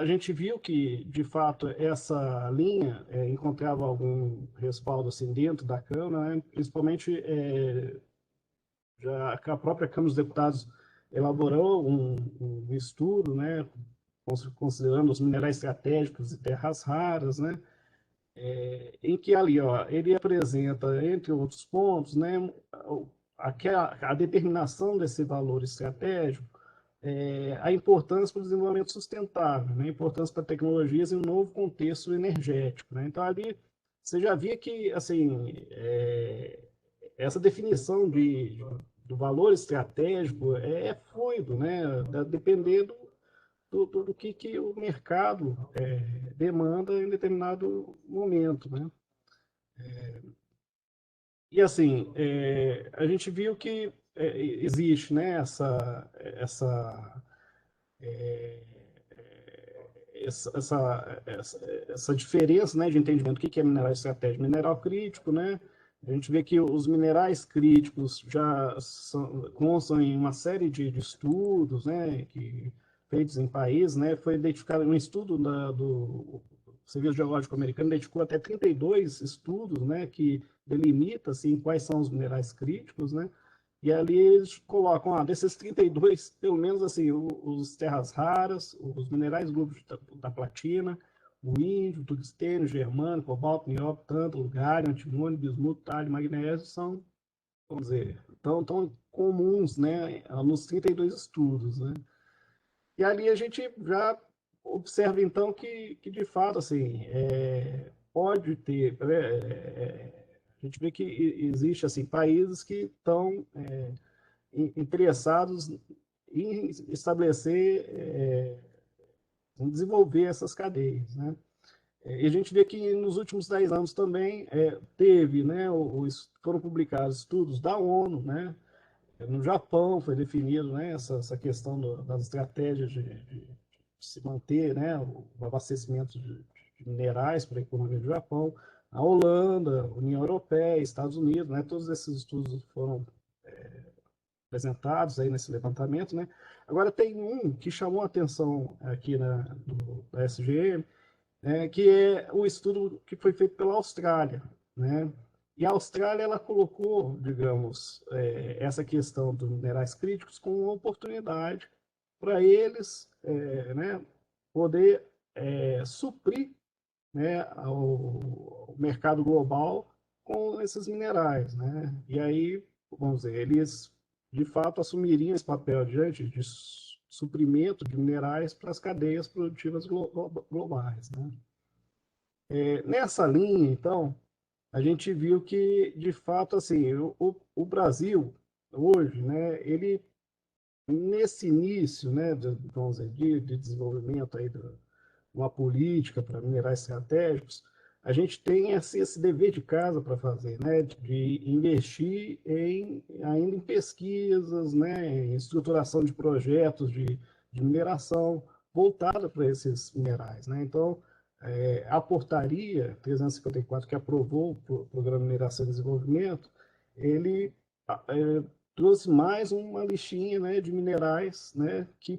E: gente viu que de fato essa linha encontrava algum respaldo assim dentro da Câmara, né? Principalmente já que a própria Câmara dos Deputados elaborou um estudo, né, considerando os minerais estratégicos e terras raras, né, em que ali, ó, ele apresenta, entre outros pontos, né, a determinação desse valor estratégico, a importância para o desenvolvimento sustentável, né, a importância para tecnologias em um novo contexto energético, né. Então ali você já via que, assim, essa definição do valor estratégico é fluido, né, dependendo do que o mercado demanda em determinado momento, né? E assim, a gente viu que existe, né, essa diferença, né, de entendimento do que é mineral estratégico, mineral crítico, né? A gente vê que os minerais críticos já constam em uma série de estudos, né, feitos em países, né? Foi identificado um estudo do Serviço Geológico Americano, dedicou até 32 estudos, né, que delimita assim, quais são os minerais críticos, né? E ali eles colocam, desses 32, pelo menos assim, os terras raras, os minerais grupos da platina, o índio, o tungstênio, o germânio, cobalto, nióbio, tântalo, galho, antimônio, bismuto, talho, magnésio, são, vamos dizer, tão comuns, né, nos 32 estudos, né? E ali a gente já observa, então, que de fato, assim, pode ter... a gente vê que existe, assim, países que estão interessados em estabelecer, em desenvolver essas cadeias, né? E a gente vê que nos últimos 10 anos também teve, né, foram publicados estudos da ONU, né? No Japão foi definido, né, essa questão das estratégias de se manter, né, o abastecimento de minerais para a economia do Japão. A Holanda, União Europeia, Estados Unidos, né, todos esses estudos foram apresentados aí nesse levantamento, né? Agora tem um que chamou a atenção aqui da SGM, que é o estudo que foi feito pela Austrália, né? E a Austrália, ela colocou, digamos, essa questão dos minerais críticos como uma oportunidade para eles, né, poder suprir, né, o mercado global com esses minerais, né? E aí, vamos dizer, eles de fato assumiriam esse papel diante de suprimento de minerais para as cadeias produtivas globais, né? Nessa linha, então, a gente viu que, de fato, assim, o Brasil, hoje, né, ele, nesse início, né, vamos dizer, de desenvolvimento aí de uma política para minerais estratégicos, a gente tem esse dever de casa para fazer, né, de investir ainda em pesquisas, né, em estruturação de projetos de mineração voltada para esses minerais, né? Então, a portaria 354, que aprovou o Programa de Mineração e Desenvolvimento, ele trouxe mais uma listinha, né, de minerais, né, que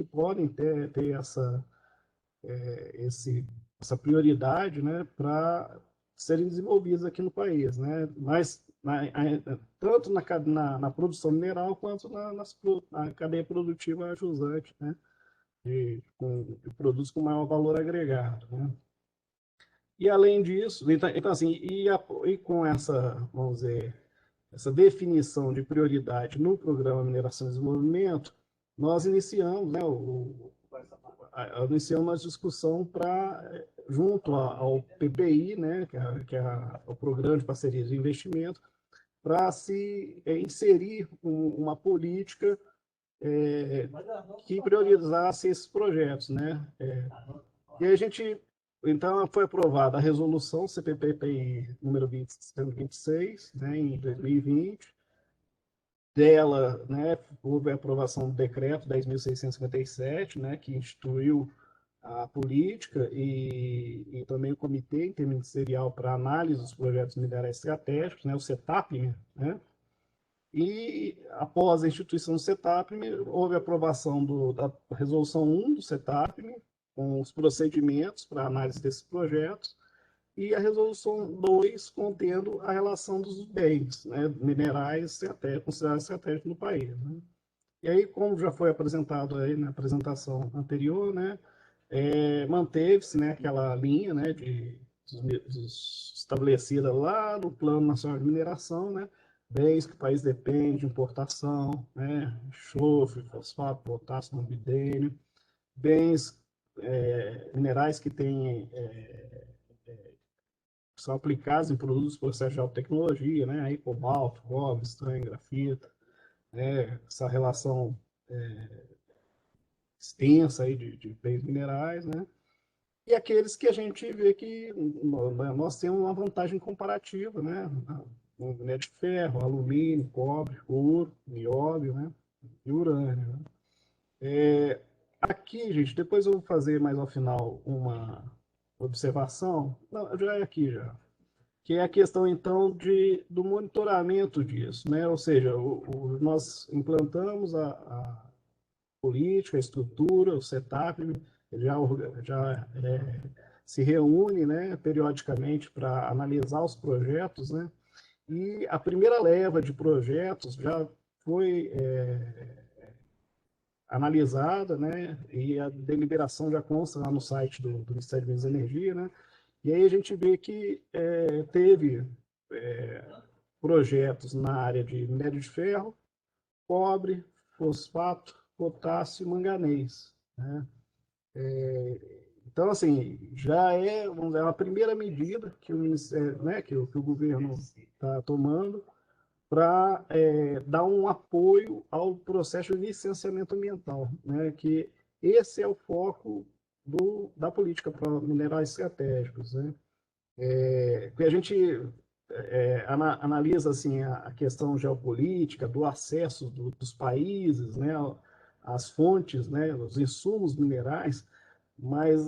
E: podem ter essa prioridade, né, para serem desenvolvidos aqui no país, né? Mas tanto na produção mineral quanto na cadeia produtiva jusante, né? De produtos com maior valor agregado, né? E além disso, então assim, e com essa, vamos dizer, essa definição de prioridade no Programa Mineração e Desenvolvimento, nós iniciamos, né, iniciamos uma discussão para, junto ao PPI, né, que é o Programa de Parceria de Investimento, para se inserir uma política que priorizasse esses projetos, né? E a gente, então, foi aprovada a resolução CPPI número 126, né, em 2020. Dela, né, houve a aprovação do decreto 10.657, né, que instituiu a política e também o Comitê Interministerial para Análise dos Projetos Minerais Estratégicos, né, o CETAPM, né? E após a instituição do CETAPM, houve a aprovação da Resolução 1 do CETAPM, com os procedimentos para análise desses projetos, e a Resolução 2 contendo a relação dos bens, né, minerais considerados estratégicos no país, né? E aí, como já foi apresentado aí na apresentação anterior, né, manteve-se, né, aquela linha, né, estabelecida lá no Plano Nacional de Mineração, né, bens que o país depende de importação, né, enxofre, fosfato, potássio, molibdênio, bens minerais que são aplicados em produtos processos de alta tecnologia, né, aí cobalto, cobre, estanho, grafito, né, essa relação extensa aí de bens minerais, né, e aqueles que a gente vê que nós temos uma vantagem comparativa, né, o minério de ferro, alumínio, cobre, ouro, nióbio, né, e urânio, né. Aqui, gente, depois eu vou fazer mais ao final uma observação, não, já é aqui já, que é a questão, então, do monitoramento disso, né? Ou seja, nós implantamos a política, a estrutura, o setup, já se reúne, né, periodicamente para analisar os projetos, né? E a primeira leva de projetos já foi analisada, né? E a deliberação já consta lá no site do Ministério de Minas e Energia, né? E aí a gente vê que teve projetos na área de minério de ferro, cobre, fosfato, potássio e manganês, né? Então, assim, já é, vamos dizer, uma primeira medida que o Ministério, né, que o governo está tomando para dar um apoio ao processo de licenciamento ambiental, né, que esse é o foco da política para minerais estratégicos, né? Que a gente analisa assim a questão geopolítica do acesso dos países, né, às fontes, né, os insumos minerais, mas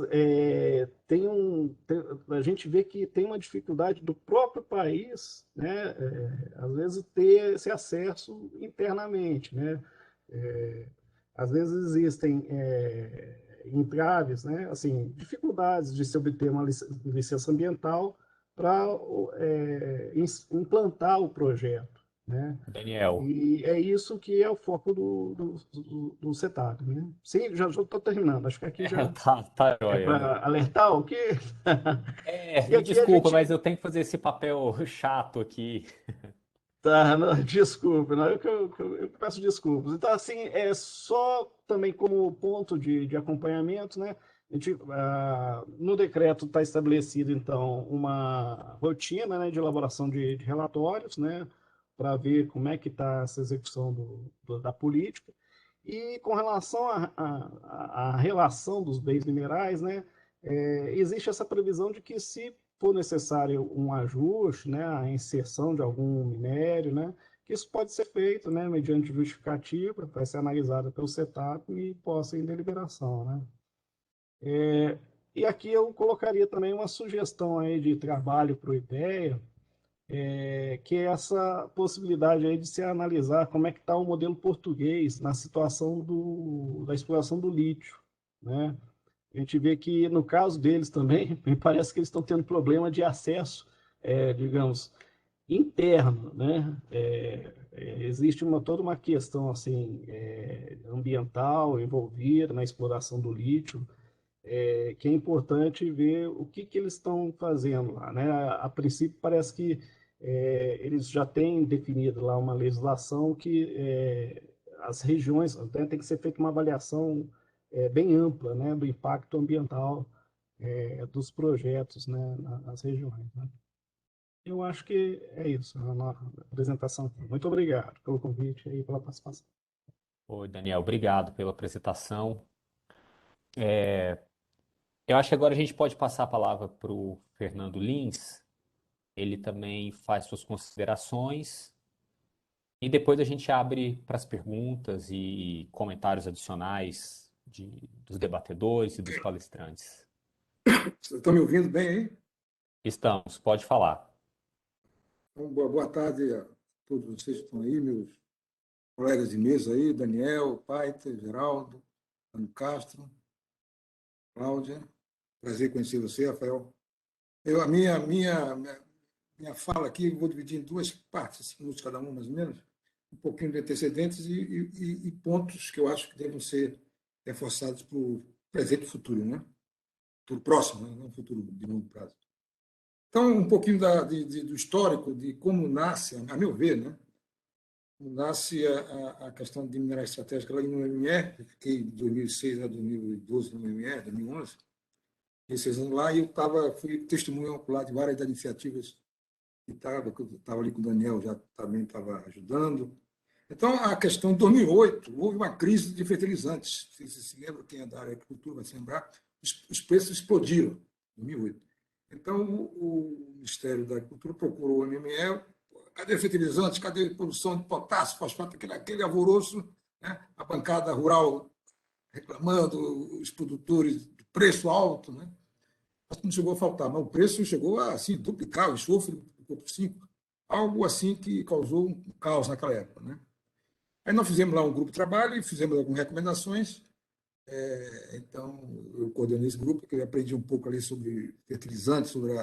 E: a gente vê que tem uma dificuldade do próprio país, né, às vezes ter esse acesso internamente, né, às vezes existem entraves, né, assim, dificuldades de se obter uma licença ambiental para implantar o projeto, né?
A: Daniel.
E: E é isso que é o foco do CETAP, né? Sim, já estou terminando. Acho que aqui já
A: Tá
E: é
A: jóia.
E: para alertar o quê? E
A: Me
E: aqui a
A: desculpa,
E: gente...
A: mas eu tenho que fazer esse papel chato aqui.
E: Tá, não, desculpe, não, eu peço desculpas. Então, assim, é só também como ponto de acompanhamento, né? A gente, no decreto está estabelecido, então, uma rotina, né, de elaboração de relatórios, né, para ver como é que está essa execução da política. E com relação à relação dos bens minerais, né, existe essa previsão de que se for necessário um ajuste, né, a inserção de algum minério, né, que isso pode ser feito, né, mediante justificativa, vai ser analisada pelo CETAP e posta em deliberação, né. E aqui eu colocaria também uma sugestão aí de trabalho para o IPEA, que é essa possibilidade aí de se analisar como é que está o modelo português na situação da exploração do lítio, né. A gente vê que, no caso deles também, me parece que eles estão tendo problema de acesso, digamos, interno, né? Existe toda uma questão assim, ambiental envolvida na exploração do lítio, que é importante ver o que eles estão fazendo lá, né? A princípio, parece que eles já têm definido lá uma legislação que as regiões, até tem que ser feita uma avaliação bem ampla, né, do impacto ambiental dos projetos, né, nas regiões, né? Eu acho que é isso, a nossa apresentação aqui. Muito obrigado pelo convite e pela participação.
A: Oi, Daniel, obrigado pela apresentação. Eu acho que agora a gente pode passar a palavra para o Fernando Lins. Ele também faz suas considerações e depois a gente abre para as perguntas e comentários adicionais dos debatedores e dos palestrantes.
F: Vocês estão me ouvindo bem aí?
A: Estamos, pode falar.
F: Então, boa tarde a todos vocês que estão aí, meus colegas de mesa aí, Daniel, Paita, Geraldo, Ano Castro, Cláudia. Prazer conhecer você, Rafael. A minha fala aqui, vou dividir em duas partes, 5 minutos cada uma, mais ou menos, um pouquinho de antecedentes e pontos que eu acho que devem ser reforçados para o presente e futuro, né? Futuro próximo, né? Não futuro de longo prazo. Então, um pouquinho do histórico, de como nasce, a meu ver, né? Como nasce a questão de minerais estratégicos lá no MMR, eu fiquei de 2006 a 2012 no MMR, 2011, 16 anos lá, e fui testemunha ocular de várias iniciativas que estava ali com o Daniel, já também estava ajudando. Então, a questão de 2008, houve uma crise de fertilizantes. Não sei se se lembra, quem é da área de agricultura vai se lembrar, os preços explodiram em 2008. Então, o Ministério da Agricultura procurou o MME, cadê fertilizantes, cadê produção de potássio, fosfato, aquele alvoroço, né? A bancada rural reclamando, os produtores de preço alto, né? Mas não chegou a faltar, mas o preço chegou a assim, duplicar, o enxofre duplicou por 5, algo assim que causou um caos naquela época, né? Aí nós fizemos lá um grupo de trabalho e fizemos algumas recomendações. Então, eu coordenei esse grupo, porque eu aprendi um pouco ali sobre fertilizantes, sobre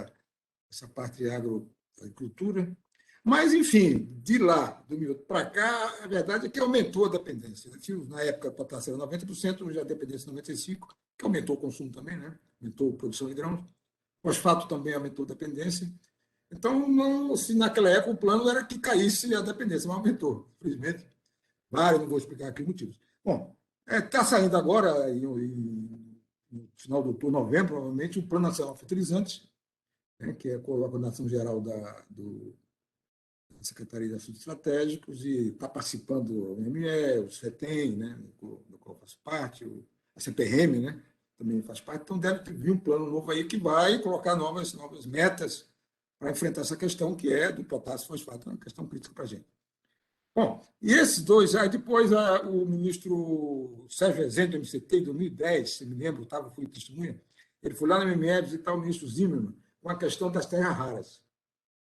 F: essa parte de agricultura. Mas, enfim, de lá, do minuto para cá, a verdade é que aumentou a dependência. Na época, o potássio era 90%, já a dependência 95%, que aumentou o consumo também, né? Aumentou a produção de grãos. O fosfato também aumentou a dependência. Então, não, se naquela época o plano era que caísse a dependência, mas aumentou, infelizmente. Vários, não vou explicar aqui os motivos. Bom, Está saindo agora, no final de outubro, novembro, provavelmente, o Plano Nacional de Fertilizantes, né, que é a coordenação geral da Secretaria de Assuntos Estratégicos, e está participando o ME, o CETEM, né, do qual faz parte, a CPRM, né, também faz parte. Então, deve vir um plano novo aí que vai colocar novas metas para enfrentar essa questão que é do potássio fosfato, uma questão crítica para a gente. Bom, e esses dois, aí depois o ministro Sérgio Rezende, do MCT, em 2010, se me lembro, fui testemunha, ele foi lá no MME visitar o ministro Zimmermann com a questão das terras raras,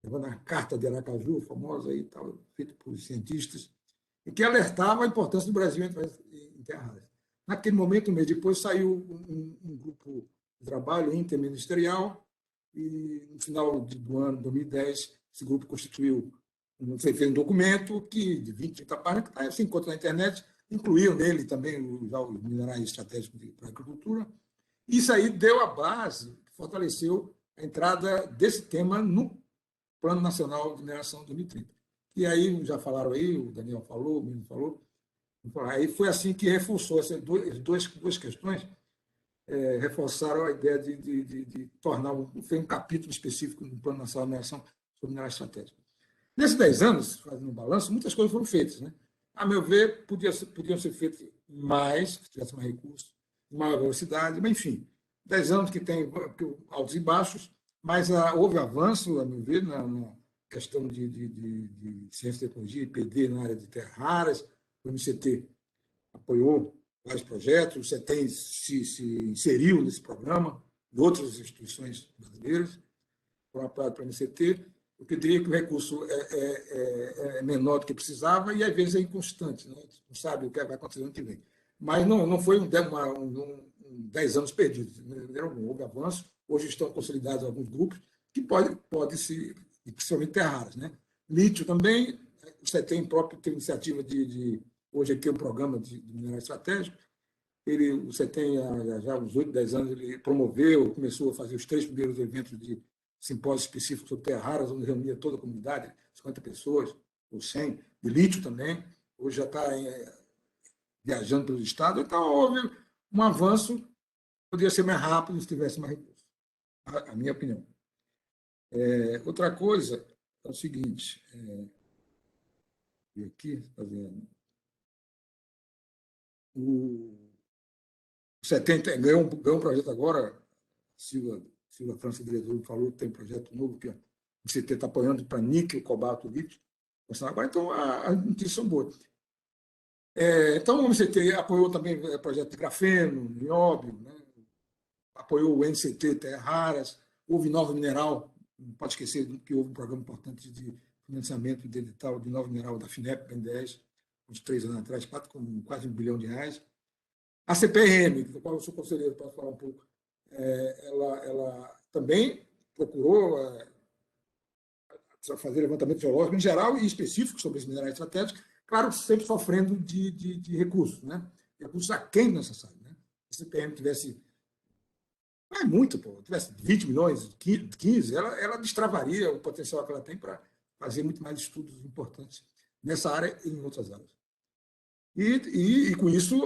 F: levando a Carta de Aracaju, famosa aí, tal, feita por cientistas, e que alertava a importância do Brasil em terras raras. Naquele momento, um mês depois, saiu um grupo de trabalho interministerial, e no final do ano 2010, esse grupo constituiu fez um documento de 20, 30 páginas, que se encontra na internet, incluiu nele também os minerais estratégicos para a agricultura. Isso aí deu a base, fortaleceu a entrada desse tema no Plano Nacional de Mineração 2030. E aí, já falaram aí, o Daniel falou, o Menino falou, aí foi assim que reforçou essas duas questões, reforçaram a ideia de tornar um capítulo específico no Plano Nacional de Mineração sobre minerais estratégicos. Nesses 10 anos, fazendo um balanço, muitas coisas foram feitas. Né? A meu ver, podiam ser feitas mais, se tivesse mais recursos, maior velocidade, mas, enfim, 10 anos que tem altos e baixos, mas houve avanço, a meu ver, na questão de ciência e tecnologia, IPD na área de terras raras. O MCT apoiou vários projetos, o CETEM se inseriu nesse programa, e outras instituições brasileiras foram apoiadas para o MCT. Eu diria que o recurso é menor do que precisava e, às vezes, é inconstante. Né? Não sabe o que vai acontecer no ano que vem. Mas não foi 10 anos perdidos. Houve avanço. Hoje estão consolidados alguns grupos que pode se, principalmente terras raras. Né? Lítio também. O CETEM próprio tem iniciativa hoje aqui é um programa de minerais estratégicos. O CETEM, já há uns 8, 10 anos, ele promoveu, começou a fazer os 3 primeiros eventos de simpósio específico sobre terras raras, onde reunia toda a comunidade, 50 pessoas, ou 100, de lítio também, hoje já está viajando pelo estado, então houve um avanço, poderia ser mais rápido se tivesse mais recursos, a minha opinião. Outra coisa é o seguinte, aqui, o CETEM ganhou um projeto agora, Silva França, diretor, falou que tem um projeto novo que o CT está apoiando para níquel, cobalto, lítio. Agora, então, as notícias são boas. Então, o MCT apoiou também o projeto de grafeno, nióbio, né? Apoiou o NCT, terras raras, houve Nova Mineral, não pode esquecer que houve um programa importante de financiamento de edital de Nova Mineral da FINEP, BNDES, uns 3 anos atrás, com quase R$1 bilhão. A CPRM, do qual eu sou conselheiro, posso falar um pouco, ela também procurou fazer levantamento geológico em geral e específico sobre os minerais estratégicos, claro, sempre sofrendo de recursos, né? Recursos aquém necessários. Né? Se a CPM tivesse, não é muito, tivesse 20 milhões, 15, ela destravaria o potencial que ela tem para fazer muito mais estudos importantes nessa área e em outras áreas. E com isso,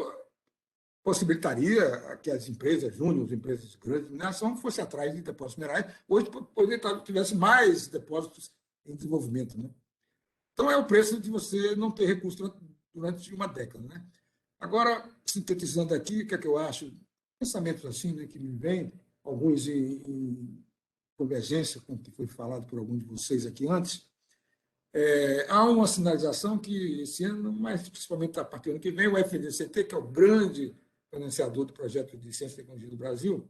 F: possibilitaria que as empresas júnior, as empresas grandes de mineração fossem atrás de depósitos minerais, hoje tivesse mais depósitos em desenvolvimento. Né? Então, é o preço de você não ter recursos durante uma década. Né? Agora, sintetizando aqui, o que é que eu acho? Pensamentos assim, né, que me vêm, alguns em convergência com o que foi falado por alguns de vocês aqui antes. Há uma sinalização que esse ano, mas principalmente a partir do ano que vem, o FNDCT, que é o grande financiador do projeto de ciência e tecnologia do Brasil,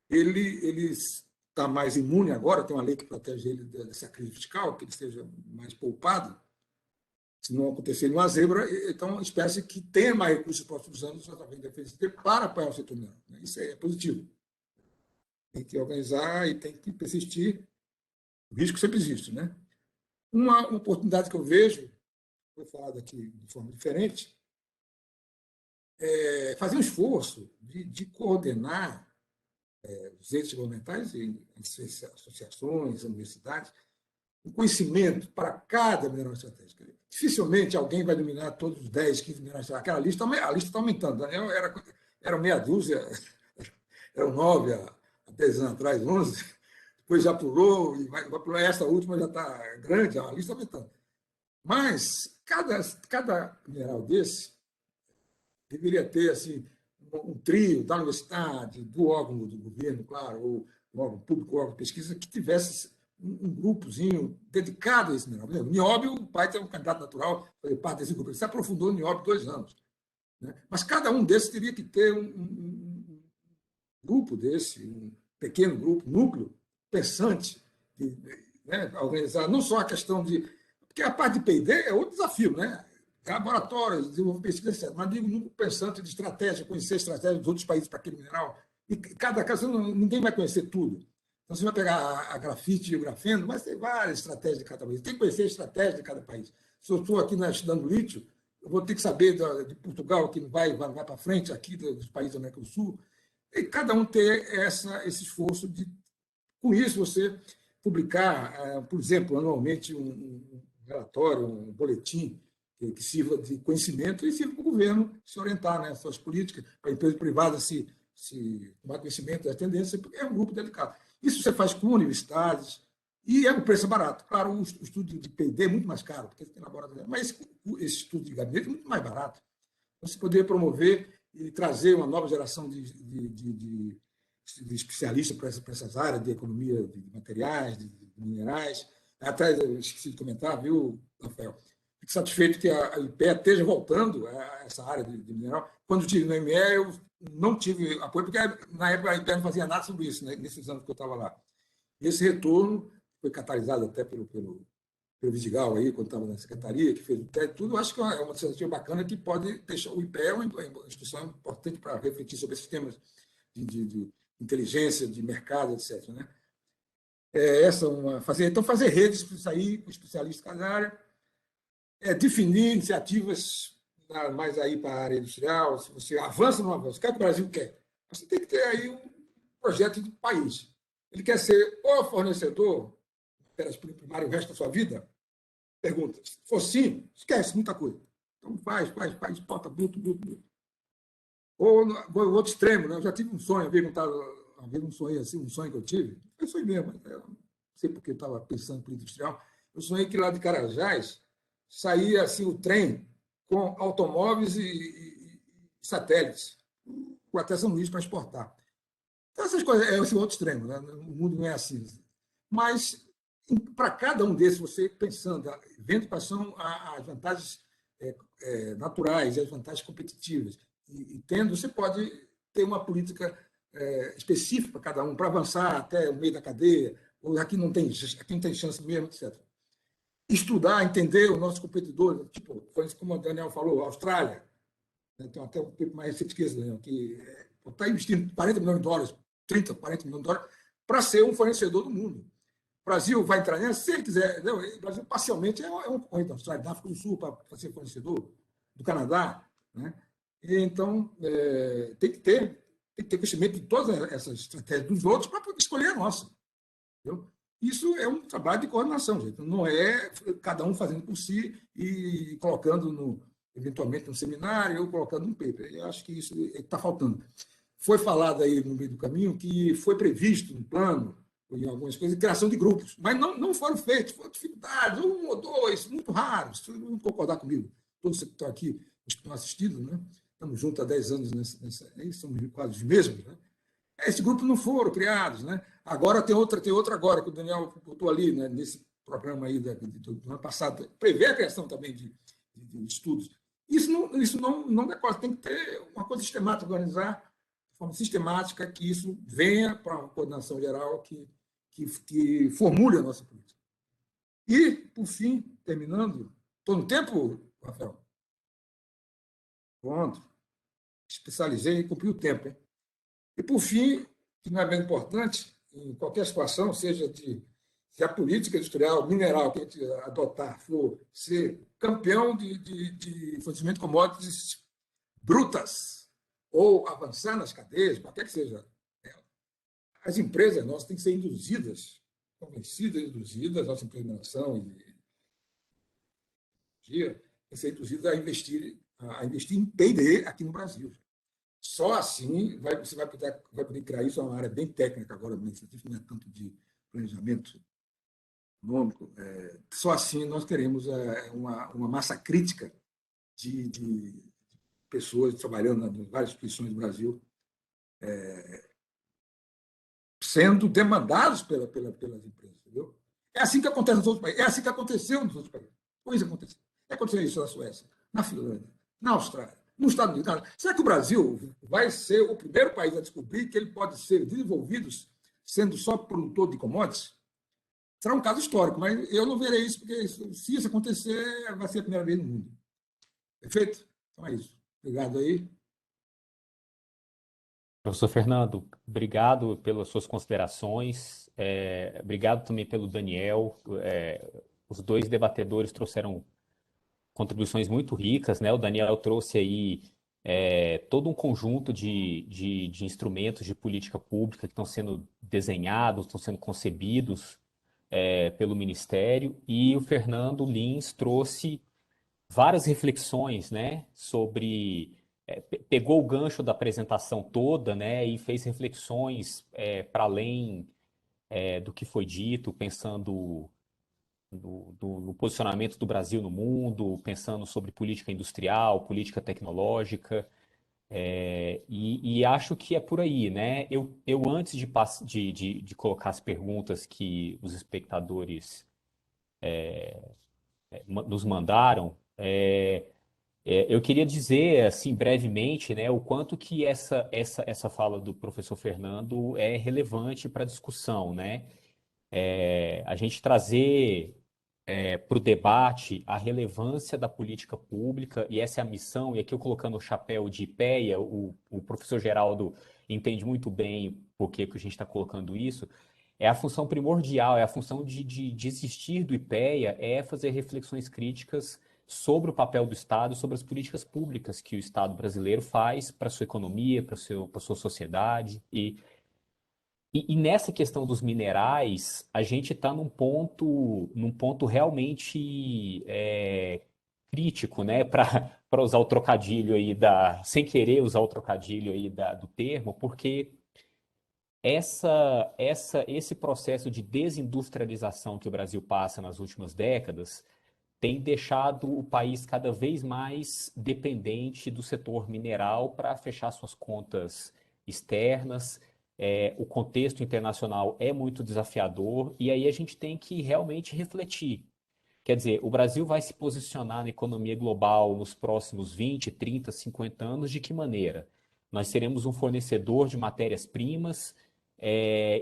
F: ele está mais imune agora, tem uma lei que protege ele dessa crise fiscal, que ele seja mais poupado, se não acontecer uma zebra, então espera-se que tenha mais recursos nos próximos anos através da FNDCT para apoiar o setor mineral. Isso é positivo. Tem que organizar e tem que persistir. O risco sempre existe, né? Uma oportunidade que eu vejo, foi falado aqui de forma diferente, é fazer um esforço de coordenar os entes governamentais, associações, universidades, um conhecimento para cada mineral estratégico. Dificilmente alguém vai dominar todos os 10, 15 minerais estratégicos. Aquela lista, a lista está aumentando. Daniel era meia dúzia, eram 9 há 10 anos atrás, 11, depois já pulou, e vai pular. Essa última já está grande, a lista aumentando. Mas cada mineral desse deveria ter assim, um trio da universidade, do órgão do governo, claro, ou do órgão público, órgão de pesquisa, que tivesse um grupozinho dedicado a esse mineral. O nióbio, o pai tem um candidato natural, foi parte desse grupo. Ele se aprofundou no nióbio 2 anos. Né? Mas cada um desses teria que ter um grupo desse, um pequeno grupo, núcleo, pensante, né? Organizar não só a questão de... Porque a parte de P&D é outro desafio, né? Laboratórios, desenvolver pesquisa, etc. Mas digo núcleo pensante de estratégia, conhecer a estratégia dos outros países para aquele mineral. E cada caso, ninguém vai conhecer tudo. Então, você vai pegar a grafite e o grafeno, mas tem várias estratégias de cada país. Tem que conhecer a estratégia de cada país. Se eu estou aqui estudando lítio, eu vou ter que saber de Portugal, que vai para frente, aqui dos países da América do Sul. E cada um ter esse esforço de, com isso, você publicar, por exemplo, anualmente um relatório, um boletim que sirva de conhecimento e sirva para o governo se orientar nas suas políticas, para a empresa privada se tomar conhecimento das tendências, porque é um grupo delicado. Isso você faz com universidades e o preço é barato. Claro, o estudo de P&D é muito mais caro, porque tem laboratório, mas esse estudo de gabinete é muito mais barato. Você poderia promover e trazer uma nova geração de especialistas para essas áreas de economia de materiais, de minerais. Até eu esqueci de comentar, viu, Rafael? Fico satisfeito que a IPEA esteja voltando a essa área de mineral. Quando eu estive no ME, eu não tive apoio, porque na época a IPEA não fazia nada sobre isso, né, nesses anos que eu estava lá. E esse retorno foi catalisado até pelo Vidigal, aí, quando estava na secretaria, que fez o TED, tudo. Eu acho que é uma iniciativa bacana que pode deixar o IPEA uma instituição importante para refletir sobre esses temas de inteligência, de mercado, etc. Né? Fazer redes para sair com especialistas cada área, definir iniciativas mais aí para a área industrial. Se você avança ou não avança, o que é que o Brasil quer? Você tem que ter aí um projeto de país. Ele quer ser o fornecedor primário o resto da sua vida? Pergunta. Se for sim, esquece muita coisa. Então faz, exporta bruto. Ou no outro extremo, né? Eu já tive um sonho, um sonho assim, um sonho que eu tive, foi sonho mesmo, eu não sei porque eu estava pensando em política industrial, eu sonhei que lá de Carajás saía assim, o trem com automóveis e satélites, com até São Luís para exportar. Então, essas coisas, é esse outro extremo, né? O mundo não é assim. Mas, para cada um desses, você pensando, vendo quais são as vantagens naturais e as vantagens competitivas, e tendo, você pode ter uma política específica para cada um, para avançar até o meio da cadeia, ou aqui não tem chance mesmo, etc. Estudar, entender os nossos competidores, tipo, como o Daniel falou, a Austrália, então até um pouco mais recente que esse, Daniel, que está investindo 40 milhões de dólares, 30, 40 milhões de dólares, para ser um fornecedor do mundo. O Brasil vai entrar nessa, se ele quiser. O Brasil, parcialmente, é um concorrente da Austrália, da África do Sul, para ser fornecedor, do Canadá. Né? Então, tem que ter conhecimento de todas essas estratégias dos outros para poder escolher a nossa. Entendeu? Isso é um trabalho de coordenação, gente. Não é cada um fazendo por si e colocando, eventualmente, no seminário ou colocando um paper. Eu acho que isso está faltando. Foi falado aí no meio do caminho que foi previsto no plano, em algumas coisas, criação de grupos, mas não foram feitos, foram dificuldades, um ou dois, muito raros. Vocês vão concordar comigo. Todos que estão aqui, os que estão assistindo, né? Estamos juntos há 10 anos somos quase os mesmos, né? Esses grupos não foram criados, né? Agora tem outra agora, que o Daniel botou ali, né, nesse programa aí do ano passado, prevê a criação também de estudos. Isso não decola, tem que ter uma coisa sistemática, organizar de forma sistemática, que isso venha para uma coordenação geral que formule a nossa política. E, por fim, terminando, estou no tempo, Rafael? Pronto. Especializei e cumpri o tempo, hein? E, por fim, que não é bem importante, em qualquer situação, se a política industrial mineral que a gente adotar for ser campeão de fornecimento de commodities brutas ou avançar nas cadeias, qualquer que seja, as empresas nossas têm que ser induzidas convencidas, induzidas, nossa empresa de mineração e energia, tem que ser induzida a investir em P&D aqui no Brasil. Só assim você vai poder criar isso, é uma área bem técnica agora, administrativa, não é tanto de planejamento econômico. Só assim nós teremos uma massa crítica de pessoas trabalhando em várias instituições do Brasil, sendo demandados pelas empresas. Entendeu? É assim que acontece nos outros países. É assim que aconteceu nos outros países. Coisa aconteceu. Aconteceu isso na Suécia, na Finlândia, na Austrália, nos Estados Unidos. Será que o Brasil vai ser o primeiro país a descobrir que ele pode ser desenvolvido sendo só produtor de commodities? Será um caso histórico, mas eu não verei isso, porque se isso acontecer, vai ser a primeira vez no mundo. Perfeito? Então é isso. Obrigado aí.
A: Professor Fernando, obrigado pelas suas considerações, obrigado também pelo Daniel. Os dois debatedores trouxeram contribuições muito ricas, né? O Daniel trouxe aí todo um conjunto de instrumentos de política pública que estão sendo desenhados, estão sendo concebidos pelo Ministério, e o Fernando Lins trouxe várias reflexões, né, sobre pegou o gancho da apresentação toda, né, e fez reflexões para além do que foi dito, pensando no posicionamento do Brasil no mundo, pensando sobre política industrial, política tecnológica, e acho que é por aí, né? Eu antes de colocar as perguntas que os espectadores nos mandaram, eu queria dizer, assim, brevemente, né, o quanto que essa fala do professor Fernando é relevante para a discussão, né? A gente trazer para o debate a relevância da política pública, e essa é a missão, e aqui eu colocando o chapéu de IPEA, o professor Geraldo entende muito bem por que que a gente está colocando isso, é a função primordial, é a função de existir do IPEA, é fazer reflexões críticas sobre o papel do Estado, sobre as políticas públicas que o Estado brasileiro faz para a sua economia, para a sua sociedade. E nessa questão dos minerais, a gente está num ponto realmente crítico, né? Para usar o trocadilho aí sem querer usar o trocadilho aí do termo, porque esse processo de desindustrialização que o Brasil passa nas últimas décadas tem deixado o país cada vez mais dependente do setor mineral para fechar suas contas externas. O contexto internacional é muito desafiador e aí a gente tem que realmente refletir. Quer dizer, o Brasil vai se posicionar na economia global nos próximos 20, 30, 50 anos de que maneira? Nós seremos um fornecedor de matérias-primas,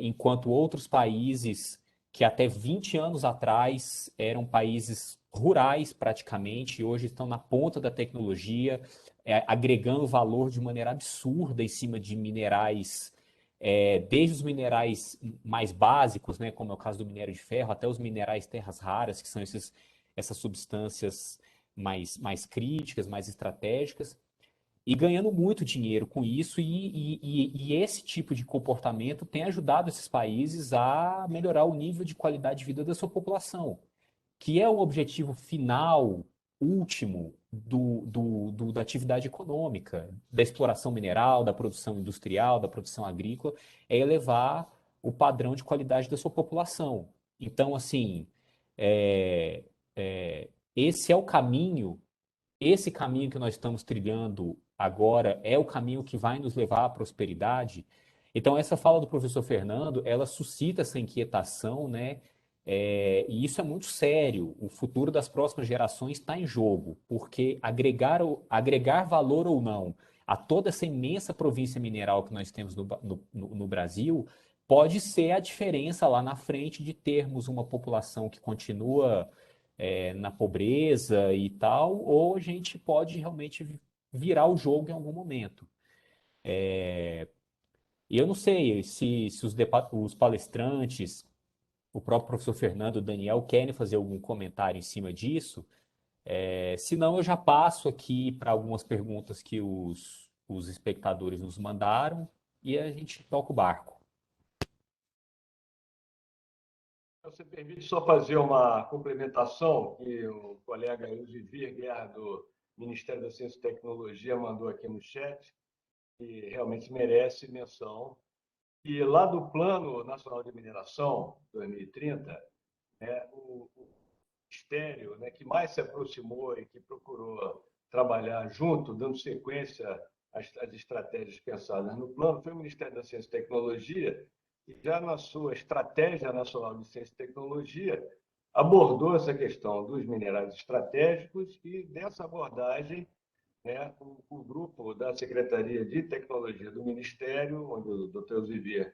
A: enquanto outros países que até 20 anos atrás eram países rurais praticamente, e hoje estão na ponta da tecnologia, agregando valor de maneira absurda em cima de minerais, desde os minerais mais básicos, né, como é o caso do minério de ferro, até os minerais terras raras, que são essas substâncias mais críticas, mais estratégicas, e ganhando muito dinheiro com isso, e esse tipo de comportamento tem ajudado esses países a melhorar o nível de qualidade de vida da sua população, que é o objetivo final, último, da atividade econômica, da exploração mineral, da produção industrial, da produção agrícola, é elevar o padrão de qualidade da sua população. Então, assim, é, esse é o caminho, esse caminho que nós estamos trilhando agora é o caminho que vai nos levar à prosperidade. Então, essa fala do professor Fernando, ela suscita essa inquietação, né? E isso é muito sério. O futuro das próximas gerações está em jogo, porque agregar valor ou não a toda essa imensa província mineral que nós temos no Brasil pode ser a diferença lá na frente de termos uma população que continua na pobreza e tal, ou a gente pode realmente virar o jogo em algum momento. E eu não sei se os palestrantes, o próprio professor Fernando, o Daniel, querem fazer algum comentário em cima disso. Se não, eu já passo aqui para algumas perguntas que os espectadores nos mandaram e a gente toca o barco.
C: Você permite só fazer uma complementação que o colega Elzivir Guerra, do Ministério da Ciência e Tecnologia, mandou aqui no chat, que realmente merece menção. E lá do Plano Nacional de Mineração 2030, o ministério, né, que mais se aproximou e que procurou trabalhar junto, dando sequência às estratégias pensadas no plano, foi o Ministério da Ciência e Tecnologia, que já na sua Estratégia Nacional de Ciência e Tecnologia abordou essa questão dos minerais estratégicos e dessa abordagem, né, o grupo da Secretaria de Tecnologia do Ministério, onde o Dr. Elzivir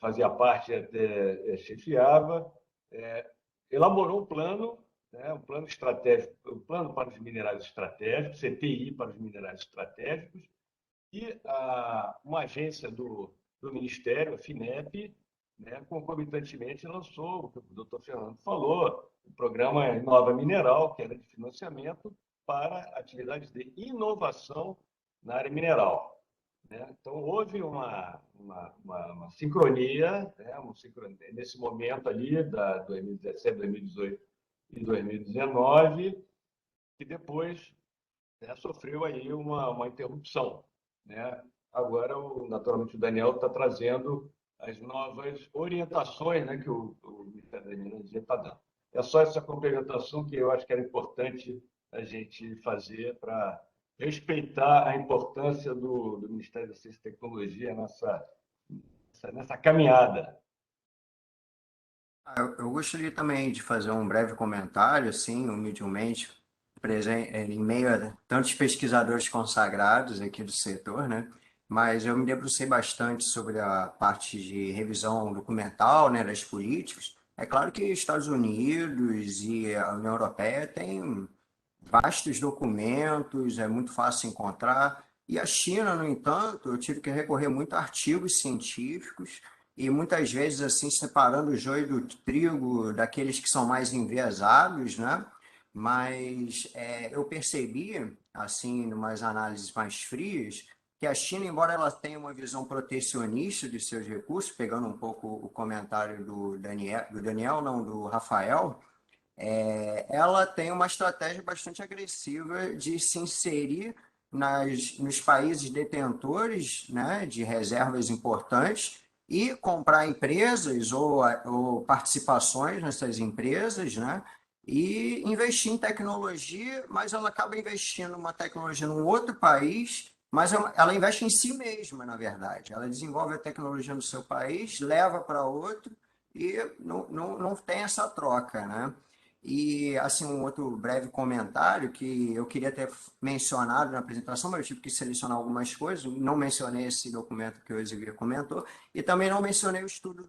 C: fazia parte e até chefiava, elaborou um plano, né, um plano estratégico, um plano para os minerais estratégicos, CPI para os minerais estratégicos, e uma agência do Ministério, a FINEP, né, concomitantemente lançou, o que o doutor Fernando falou, o programa Inova Mineral, que era de financiamento para atividades de inovação na área mineral. Então, houve uma sincronia, nesse momento ali, da 2017, 2018 e 2019, que depois sofreu aí uma interrupção. Agora, naturalmente, o Daniel está trazendo as novas orientações, né, que o Ministério da Energia está dando. É só essa complementação que eu acho que era importante a gente fazer para respeitar a importância do Ministério da Ciência e Tecnologia nessa caminhada.
D: Eu gostaria também de fazer um breve comentário, assim, humildemente, em meio a tantos pesquisadores consagrados aqui do setor, né? Mas eu me debrucei bastante sobre a parte de revisão documental, né, das políticas. É claro que Estados Unidos e a União Europeia têm vastos documentos, é muito fácil encontrar. E a China, no entanto, eu tive que recorrer muito a artigos científicos e muitas vezes assim separando o joio do trigo daqueles que são mais enviesados, né? Mas eu percebi, assim, em umas análises mais frias, que a China, embora ela tenha uma visão protecionista de seus recursos, pegando um pouco o comentário do Daniel, não, do Rafael, ela tem uma estratégia bastante agressiva de se inserir nos países detentores, né, de reservas importantes e comprar empresas ou participações nessas empresas, né, e investir em tecnologia, mas ela acaba investindo uma tecnologia num outro país, mas ela investe em si mesma, na verdade. Ela desenvolve a tecnologia no seu país, leva para outro e não tem essa troca, né? E, assim, um outro breve comentário que eu queria ter mencionado na apresentação, mas eu tive que selecionar algumas coisas. Não mencionei esse documento que o Elzivir comentou, e também não mencionei o estudo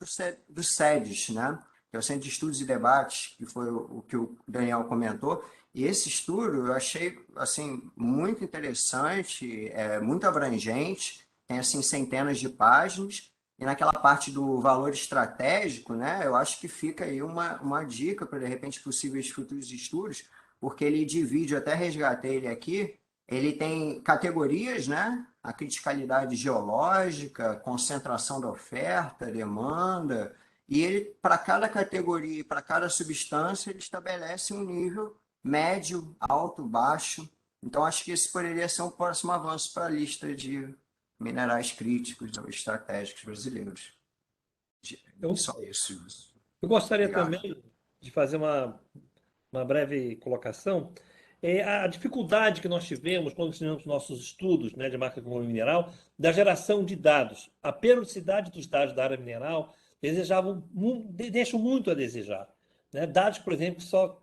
D: do SEDES, né? Que é o Centro de Estudos e Debates, que foi o que o Daniel comentou. E esse estudo eu achei, assim, muito interessante, muito abrangente, tem, assim, centenas de páginas. E naquela parte do valor estratégico, né, eu acho que fica aí uma dica para, de repente, possíveis futuros estudos, porque ele divide, eu até resgatei ele aqui, ele tem categorias, né, a criticalidade geológica, concentração da oferta, demanda, e ele, para cada categoria e para cada substância, ele estabelece um nível médio, alto, baixo. Então, acho que esse poderia ser um próximo avanço para a lista de minerais críticos ou estratégicos brasileiros. Só isso.
B: Eu gostaria
D: Obrigado.
B: também de fazer uma breve colocação. A dificuldade que nós tivemos quando fizemos nossos estudos, né, de macroeconomia mineral, da geração de dados. A periodicidade dos dados da área mineral deixam muito a desejar. Né? Dados, por exemplo, só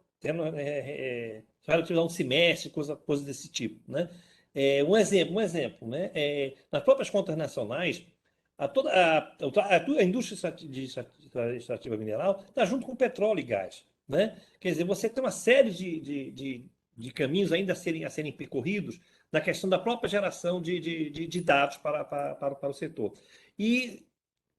B: relativo a um semestre, coisa desse tipo. Né? Um exemplo, né? Nas próprias contas nacionais, a indústria extrativa mineral está junto com o petróleo e gás. Né? Quer dizer, você tem uma série de caminhos ainda a serem percorridos na questão da própria geração de dados para o setor. E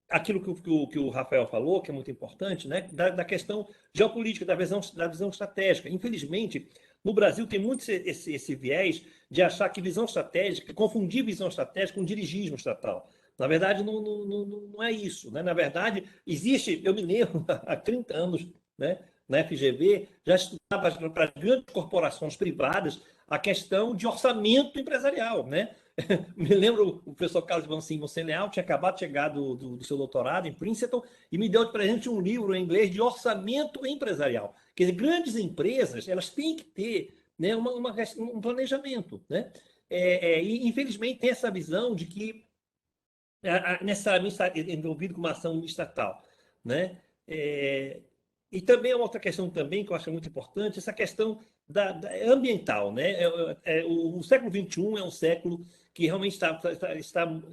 B: aquilo que o Rafael falou, que é muito importante, né? da questão geopolítica, da visão estratégica. Infelizmente, no Brasil tem muito esse viés de achar que visão estratégica, confundir visão estratégica com dirigismo estatal. Na verdade, não é isso, né? Na verdade, existe, eu me lembro, há 30 anos, né, na FGV, já estudava para grandes corporações privadas a questão de orçamento empresarial, né? Me lembro o professor Carlos Vancini Monsenleal tinha acabado de chegar do seu doutorado em Princeton e me deu de presente um livro em inglês de orçamento empresarial. Quer dizer, grandes empresas, elas têm que ter, né, um planejamento, né? E infelizmente tem essa visão de que necessariamente está envolvido com uma ação estatal, né? E também uma outra questão também que eu acho muito importante, essa questão ambiental, né? O século XXI é um século que realmente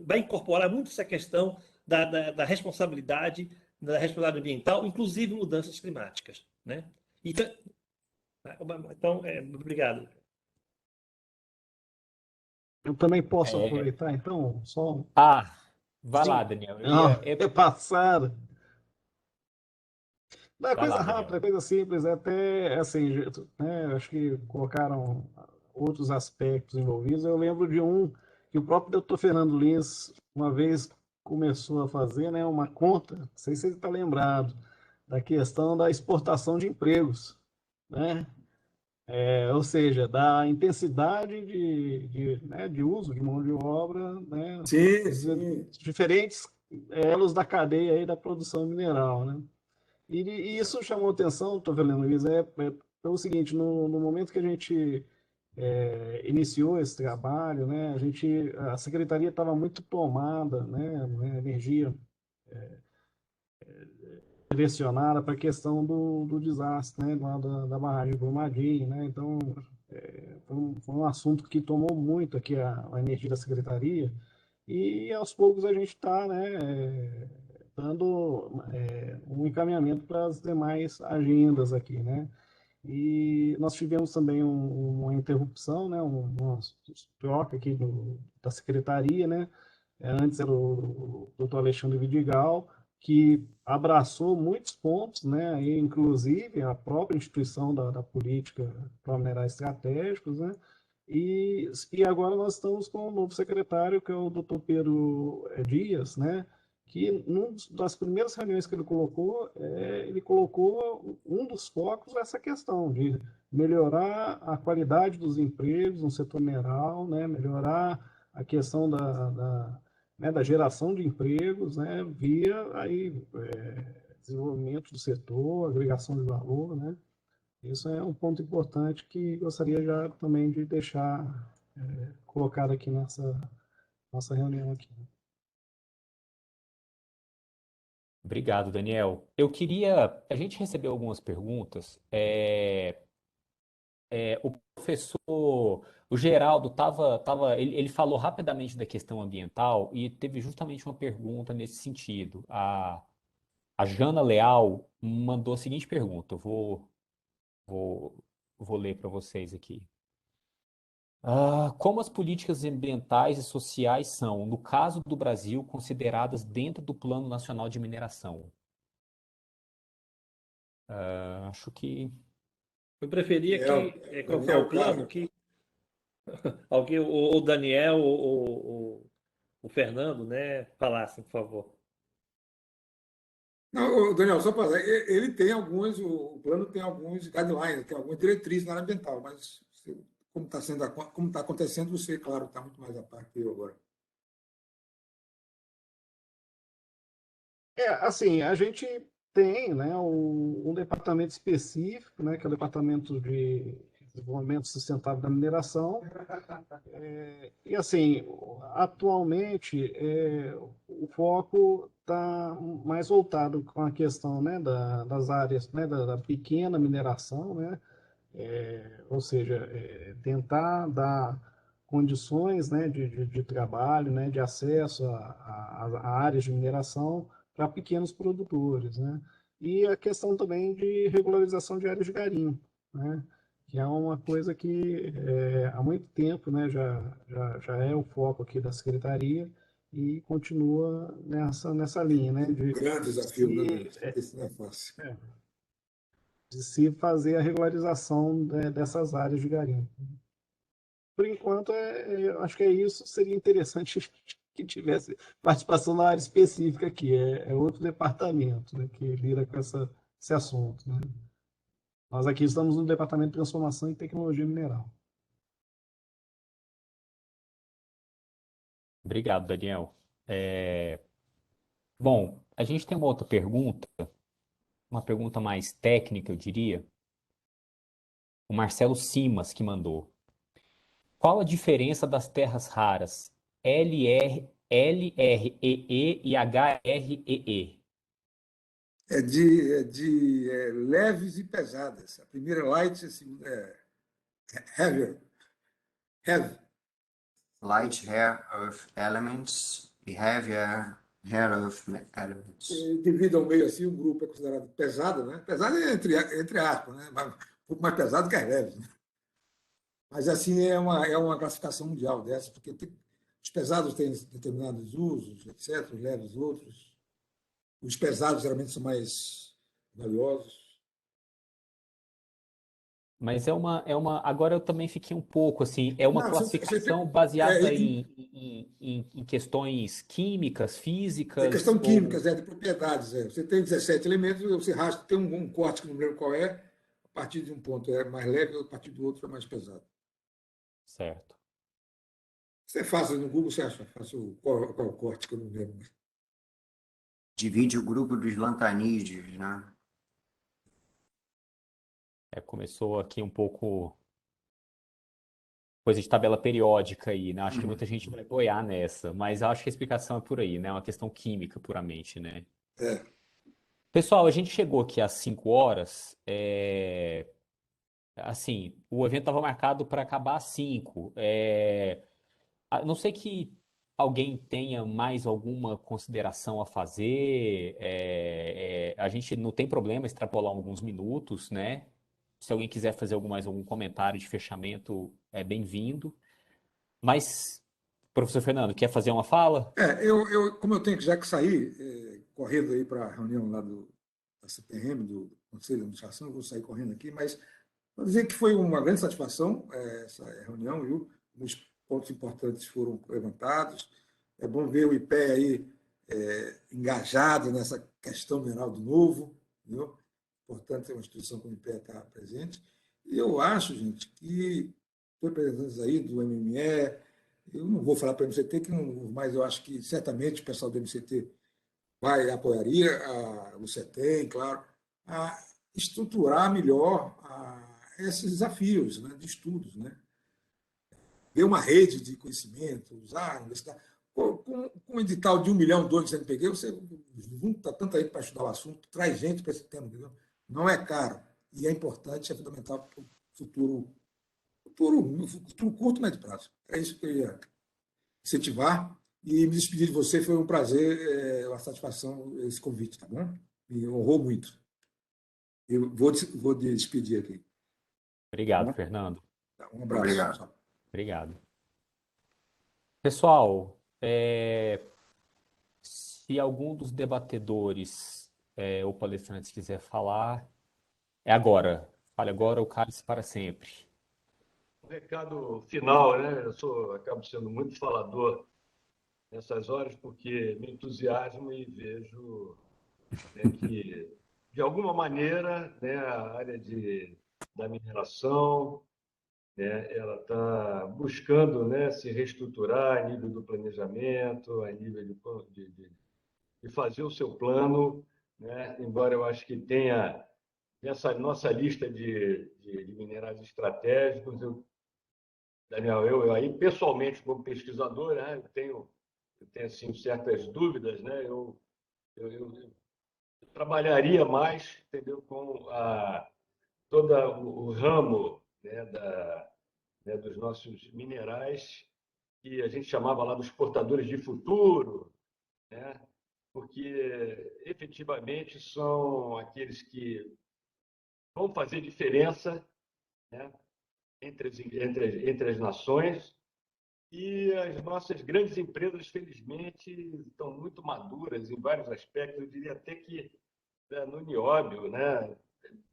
B: vai incorporar muito essa questão da responsabilidade ambiental, inclusive mudanças climáticas, né? Então, obrigado.
E: Eu também posso
A: É,
E: aproveitar, então, só
A: ah, vai lá,
E: sim,
A: Daniel.
E: não, é passado. Não, é
A: Vai
E: coisa
A: lá,
E: rápida,
A: Daniel.
E: é coisa simples, é até assim, né, acho que colocaram outros aspectos envolvidos. Eu lembro de um que o próprio doutor Fernando Lins uma vez começou a fazer, né, uma conta, não sei se ele está lembrado, da questão da exportação de empregos, né? Ou seja, da intensidade de uso de mão de obra, né,
F: Sim,
E: os
F: sim.
E: diferentes elos da cadeia aí da produção mineral, né? E isso chamou atenção, estou vendo, Luiz, o seguinte, no momento que a gente iniciou esse trabalho, né, a secretaria estava muito tomada, né, energia direcionada para a questão do desastre, né, lá da barragem de Brumadinho, né, então foi um assunto que tomou muito aqui a energia da secretaria e aos poucos a gente está, né, dando um encaminhamento para as demais agendas aqui, né. E nós tivemos também uma interrupção, né, uma troca aqui da secretaria, né. Antes era o doutor Alexandre Vidigal, que abraçou muitos pontos, né, e inclusive a própria instituição da política para minerais estratégicos, né, e agora nós estamos com um novo secretário, que é o doutor Pedro Dias, né, que numa das primeiras reuniões que ele colocou um dos focos essa questão de melhorar a qualidade dos empregos no setor mineral, né, melhorar a questão da geração de empregos, né, via aí, desenvolvimento do setor, agregação de valor, né. Isso é um ponto importante que gostaria já também de deixar colocado aqui nessa nossa reunião aqui.
A: Obrigado, Daniel. Eu queria. A gente recebeu algumas perguntas. O professor, o Geraldo, ele falou rapidamente da questão ambiental e teve justamente uma pergunta nesse sentido. A Jana Leal mandou a seguinte pergunta. Vou, vou ler para vocês aqui. Como as políticas ambientais e sociais são, no caso do Brasil, consideradas dentro do Plano Nacional de Mineração? Acho que.
B: Eu preferia
F: Daniel,
B: colocar o
F: Daniel
B: plano
F: Castro.
B: que alguém, o Daniel ou o Fernando, né, falassem, por favor.
F: Não, Daniel, só para ele tem alguns, o plano tem alguns guidelines, tem algumas diretrizes na área ambiental, mas como está sendo, como está acontecendo, você, claro, está muito mais a par que eu agora.
E: Assim, a gente tem, né, um departamento específico, né, que é o Departamento de Desenvolvimento Sustentável da Mineração. E assim, atualmente, o foco está mais voltado com a questão, né, das áreas, né, da pequena mineração, né, ou seja, tentar dar condições, né, de trabalho, né, de acesso a áreas de mineração para pequenos produtores, né, e a questão também de regularização de áreas de garimpo, né, que é uma coisa que há muito tempo, né, já é o foco aqui da Secretaria e continua nessa linha, né,
F: Grande desafio, né,
E: se,
F: Denis? Esse não é fácil.
E: de se fazer a regularização, né, dessas áreas de garimpo. Por enquanto, eu acho que é isso. Seria interessante que tivesse participação na área específica aqui, é outro departamento, né, que lida com esse assunto, né? Nós aqui estamos no Departamento de Transformação e Tecnologia Mineral.
A: Obrigado, Daniel. Bom, a gente tem uma outra pergunta, uma pergunta mais técnica, eu diria. O Marcelo Simas que mandou. Qual a diferença das terras raras LREE e HREE?
F: É de leves e pesadas. A primeira é light, a segunda é heavier. Heavy.
D: Light rare earth elements e heavy rare earth elements.
F: Devido ao meio assim, o grupo é considerado pesado, né? Pesado é entre aspas, né? Mas um pouco mais pesado que as leves, né? Mas assim é uma classificação mundial dessa, porque os pesados têm determinados usos, etc., os leves outros. Os pesados geralmente são mais valiosos.
A: Mas agora eu também fiquei um pouco assim, é uma
F: Não,
A: classificação baseada em questões químicas,
F: é
A: físicas,
F: questão química,
A: ou...
F: de propriedades. Você tem 17 elementos, você rasga, tem um corte que não lembro qual é, a partir de um ponto é mais leve, a partir do outro é mais pesado.
A: Certo.
F: Você faz no Google, você acha fácil qual é o corte que eu não lembro.
D: Divide o grupo dos lantanídeos, né?
A: Começou aqui um pouco coisa de tabela periódica aí, né? Acho que muita gente vai boiar nessa, mas acho que a explicação é por aí, né? É uma questão química puramente, né?
F: É.
A: Pessoal, a gente chegou aqui às 5 horas. Assim, o evento estava marcado para acabar às 5. A não sei que alguém tenha mais alguma consideração a fazer. A gente não tem problema extrapolar alguns minutos, né? Se alguém quiser fazer algum comentário de fechamento, é bem-vindo. Mas, professor Fernando, quer fazer uma fala?
F: Como eu tenho já que sair, correndo aí para a reunião lá da CPM, do Conselho de Administração, eu vou sair correndo aqui, mas vou dizer que foi uma grande satisfação essa reunião, viu? Muitos pontos importantes foram levantados. É bom ver o IPE aí engajado nessa questão mineral do novo, viu? Importante é uma instituição como o IPE estar presente. E eu acho, gente, que representantes aí do MME, eu não vou falar para o MCT, mas eu acho que certamente o pessoal do MCT apoiaria, o CETEM, claro, a estruturar melhor esses desafios, né, de estudos, né? Ver uma rede de conhecimento, usar a universidade. Com um edital de 1 milhão, 2 de CNPq, você junta tanta gente para estudar o assunto, traz gente para esse tema, entendeu? Não é caro e é importante, é fundamental para o futuro curto e médio prazo. É isso que eu ia incentivar. E me despedir de você foi um prazer, uma satisfação esse convite, tá bom? Me honrou muito. Eu vou despedir aqui.
A: Obrigado,
F: Tá bom?
A: Fernando.
F: Um abraço.
D: Obrigado.
A: Obrigado. Pessoal, se algum dos debatedores ou palestrantes quiser falar, é agora. Fale agora, o cálice para sempre.
C: Um recado final, né? Acabo sendo muito falador nessas horas, porque me entusiasmo e vejo, né, que, de alguma maneira, né, a área da mineração, né, ela está buscando, né, se reestruturar a nível do planejamento, a nível de fazer o seu plano, né? Embora eu acho que tenha nessa nossa lista de minerais estratégicos, Daniel, eu aí pessoalmente como pesquisador, né, eu tenho assim certas dúvidas, né? Eu trabalharia mais, entendeu, com todo o ramo, né, dos nossos minerais que a gente chamava lá dos portadores de futuro, né? Porque efetivamente são aqueles que vão fazer diferença, né, entre as nações. E as nossas grandes empresas, felizmente, estão muito maduras em vários aspectos. Eu diria até que no nióbio, né,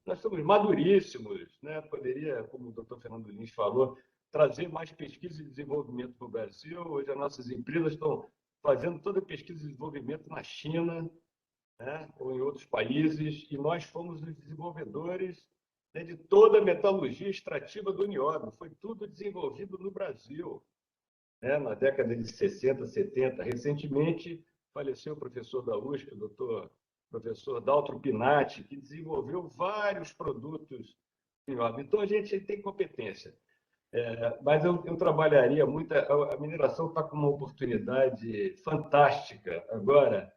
C: nós estamos maduríssimos, né? Poderia, como o doutor Fernando Lins falou, trazer mais pesquisa e desenvolvimento para o Brasil. Hoje as nossas empresas estão fazendo toda a pesquisa e desenvolvimento na China, né, ou em outros países, e nós fomos os desenvolvedores, né, de toda a metalurgia extrativa do nióbio. Foi tudo desenvolvido no Brasil, né, na década de 60, 70. Recentemente, faleceu o professor da USP, o professor Daltro Pinatti, que desenvolveu vários produtos de nióbio. Então, a gente tem competência. Mas eu trabalharia muito. A mineração está com uma oportunidade fantástica agora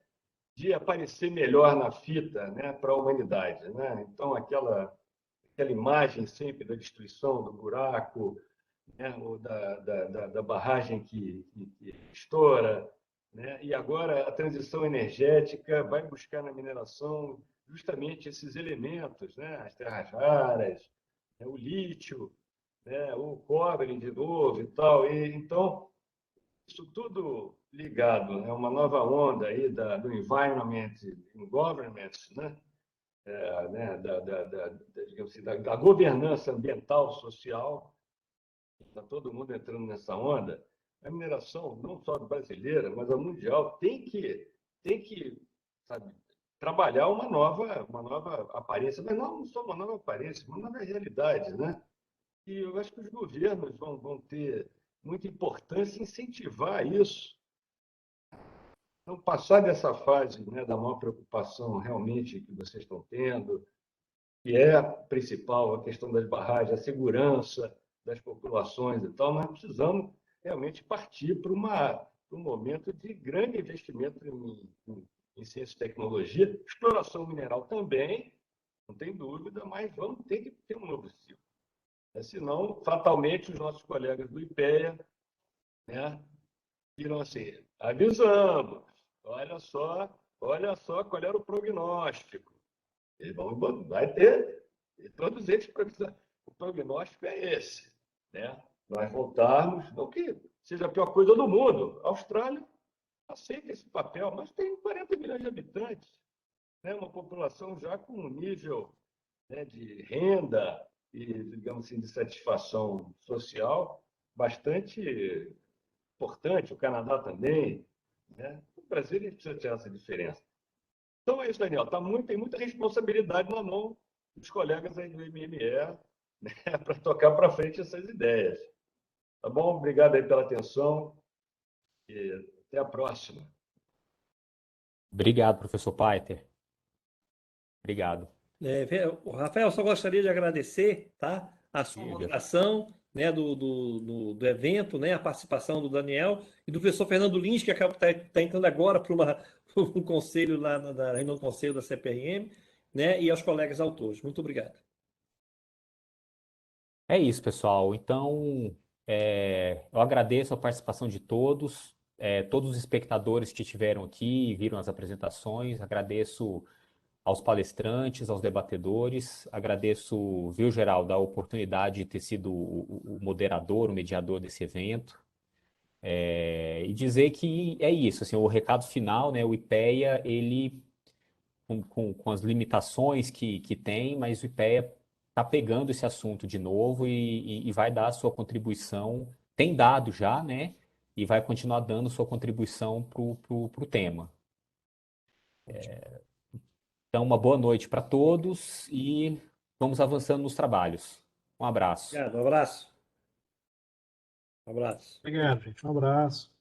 C: de aparecer melhor na fita, né, para a humanidade, né? Então, aquela imagem sempre da destruição do buraco, né, ou da barragem que estoura, né? E agora a transição energética vai buscar na mineração justamente esses elementos, né? As terras raras, né? O lítio, né? O cobre de novo e tal. E, então, isso tudo ligado, é, né? Uma nova onda aí do environment, governance, né? Né? Digamos assim, da governança ambiental, social. Está todo mundo entrando nessa onda. A mineração, não só brasileira, mas a mundial, tem que, sabe, trabalhar uma nova aparência, mas não só uma nova aparência, uma nova realidade, né? E eu acho que os governos vão ter muita importância em incentivar isso. Então, passar dessa fase, né, da maior preocupação realmente que vocês estão tendo, que é a principal, a questão das barragens, a segurança das populações e tal, nós precisamos realmente partir para um momento de grande investimento em ciência e tecnologia, exploração mineral também, não tem dúvida, mas vamos ter que ter um novo ciclo. Senão, fatalmente, os nossos colegas do IPEA, né, viram assim, avisamos, olha só qual era o prognóstico. Vai ter, todos eles, o prognóstico é esse, né? Nós voltarmos, não que seja a pior coisa do mundo. A Austrália aceita esse papel, mas tem 40 milhões de habitantes, né? Uma população já com um nível, né, de renda e, digamos assim, de satisfação social bastante importante. O Canadá também, né? O Brasil precisa ter essa diferença. Então é isso, Daniel. Tem muita responsabilidade na mão dos colegas aí do MME, né, para tocar para frente essas ideias. Tá bom? Obrigado aí pela atenção e até a próxima.
A: Obrigado, professor Paiter. Obrigado.
B: Rafael, só gostaria de agradecer, tá, a sua
A: Diga.
B: moderação, né, do evento, né, a participação do Daniel e do professor Fernando Lins, que está entrando agora para um conselho lá na reunião do conselho da CPRM, né, e aos colegas autores. Muito obrigado.
A: É isso, pessoal. Então, eu agradeço a participação de todos, todos os espectadores que estiveram aqui, viram as apresentações. Agradeço aos palestrantes, aos debatedores. Agradeço, viu, Geraldo, a oportunidade de ter sido o moderador, o mediador desse evento. E dizer que é isso, assim, o recado final, né? O IPEA, ele, com as limitações que tem, mas o IPEA está pegando esse assunto de novo e vai dar a sua contribuição, tem dado já, né? E vai continuar dando sua contribuição para o tema. Então, uma boa noite para todos e vamos avançando nos trabalhos. Um abraço.
B: Obrigado, um abraço. Um abraço.
E: Obrigado, gente. Um abraço.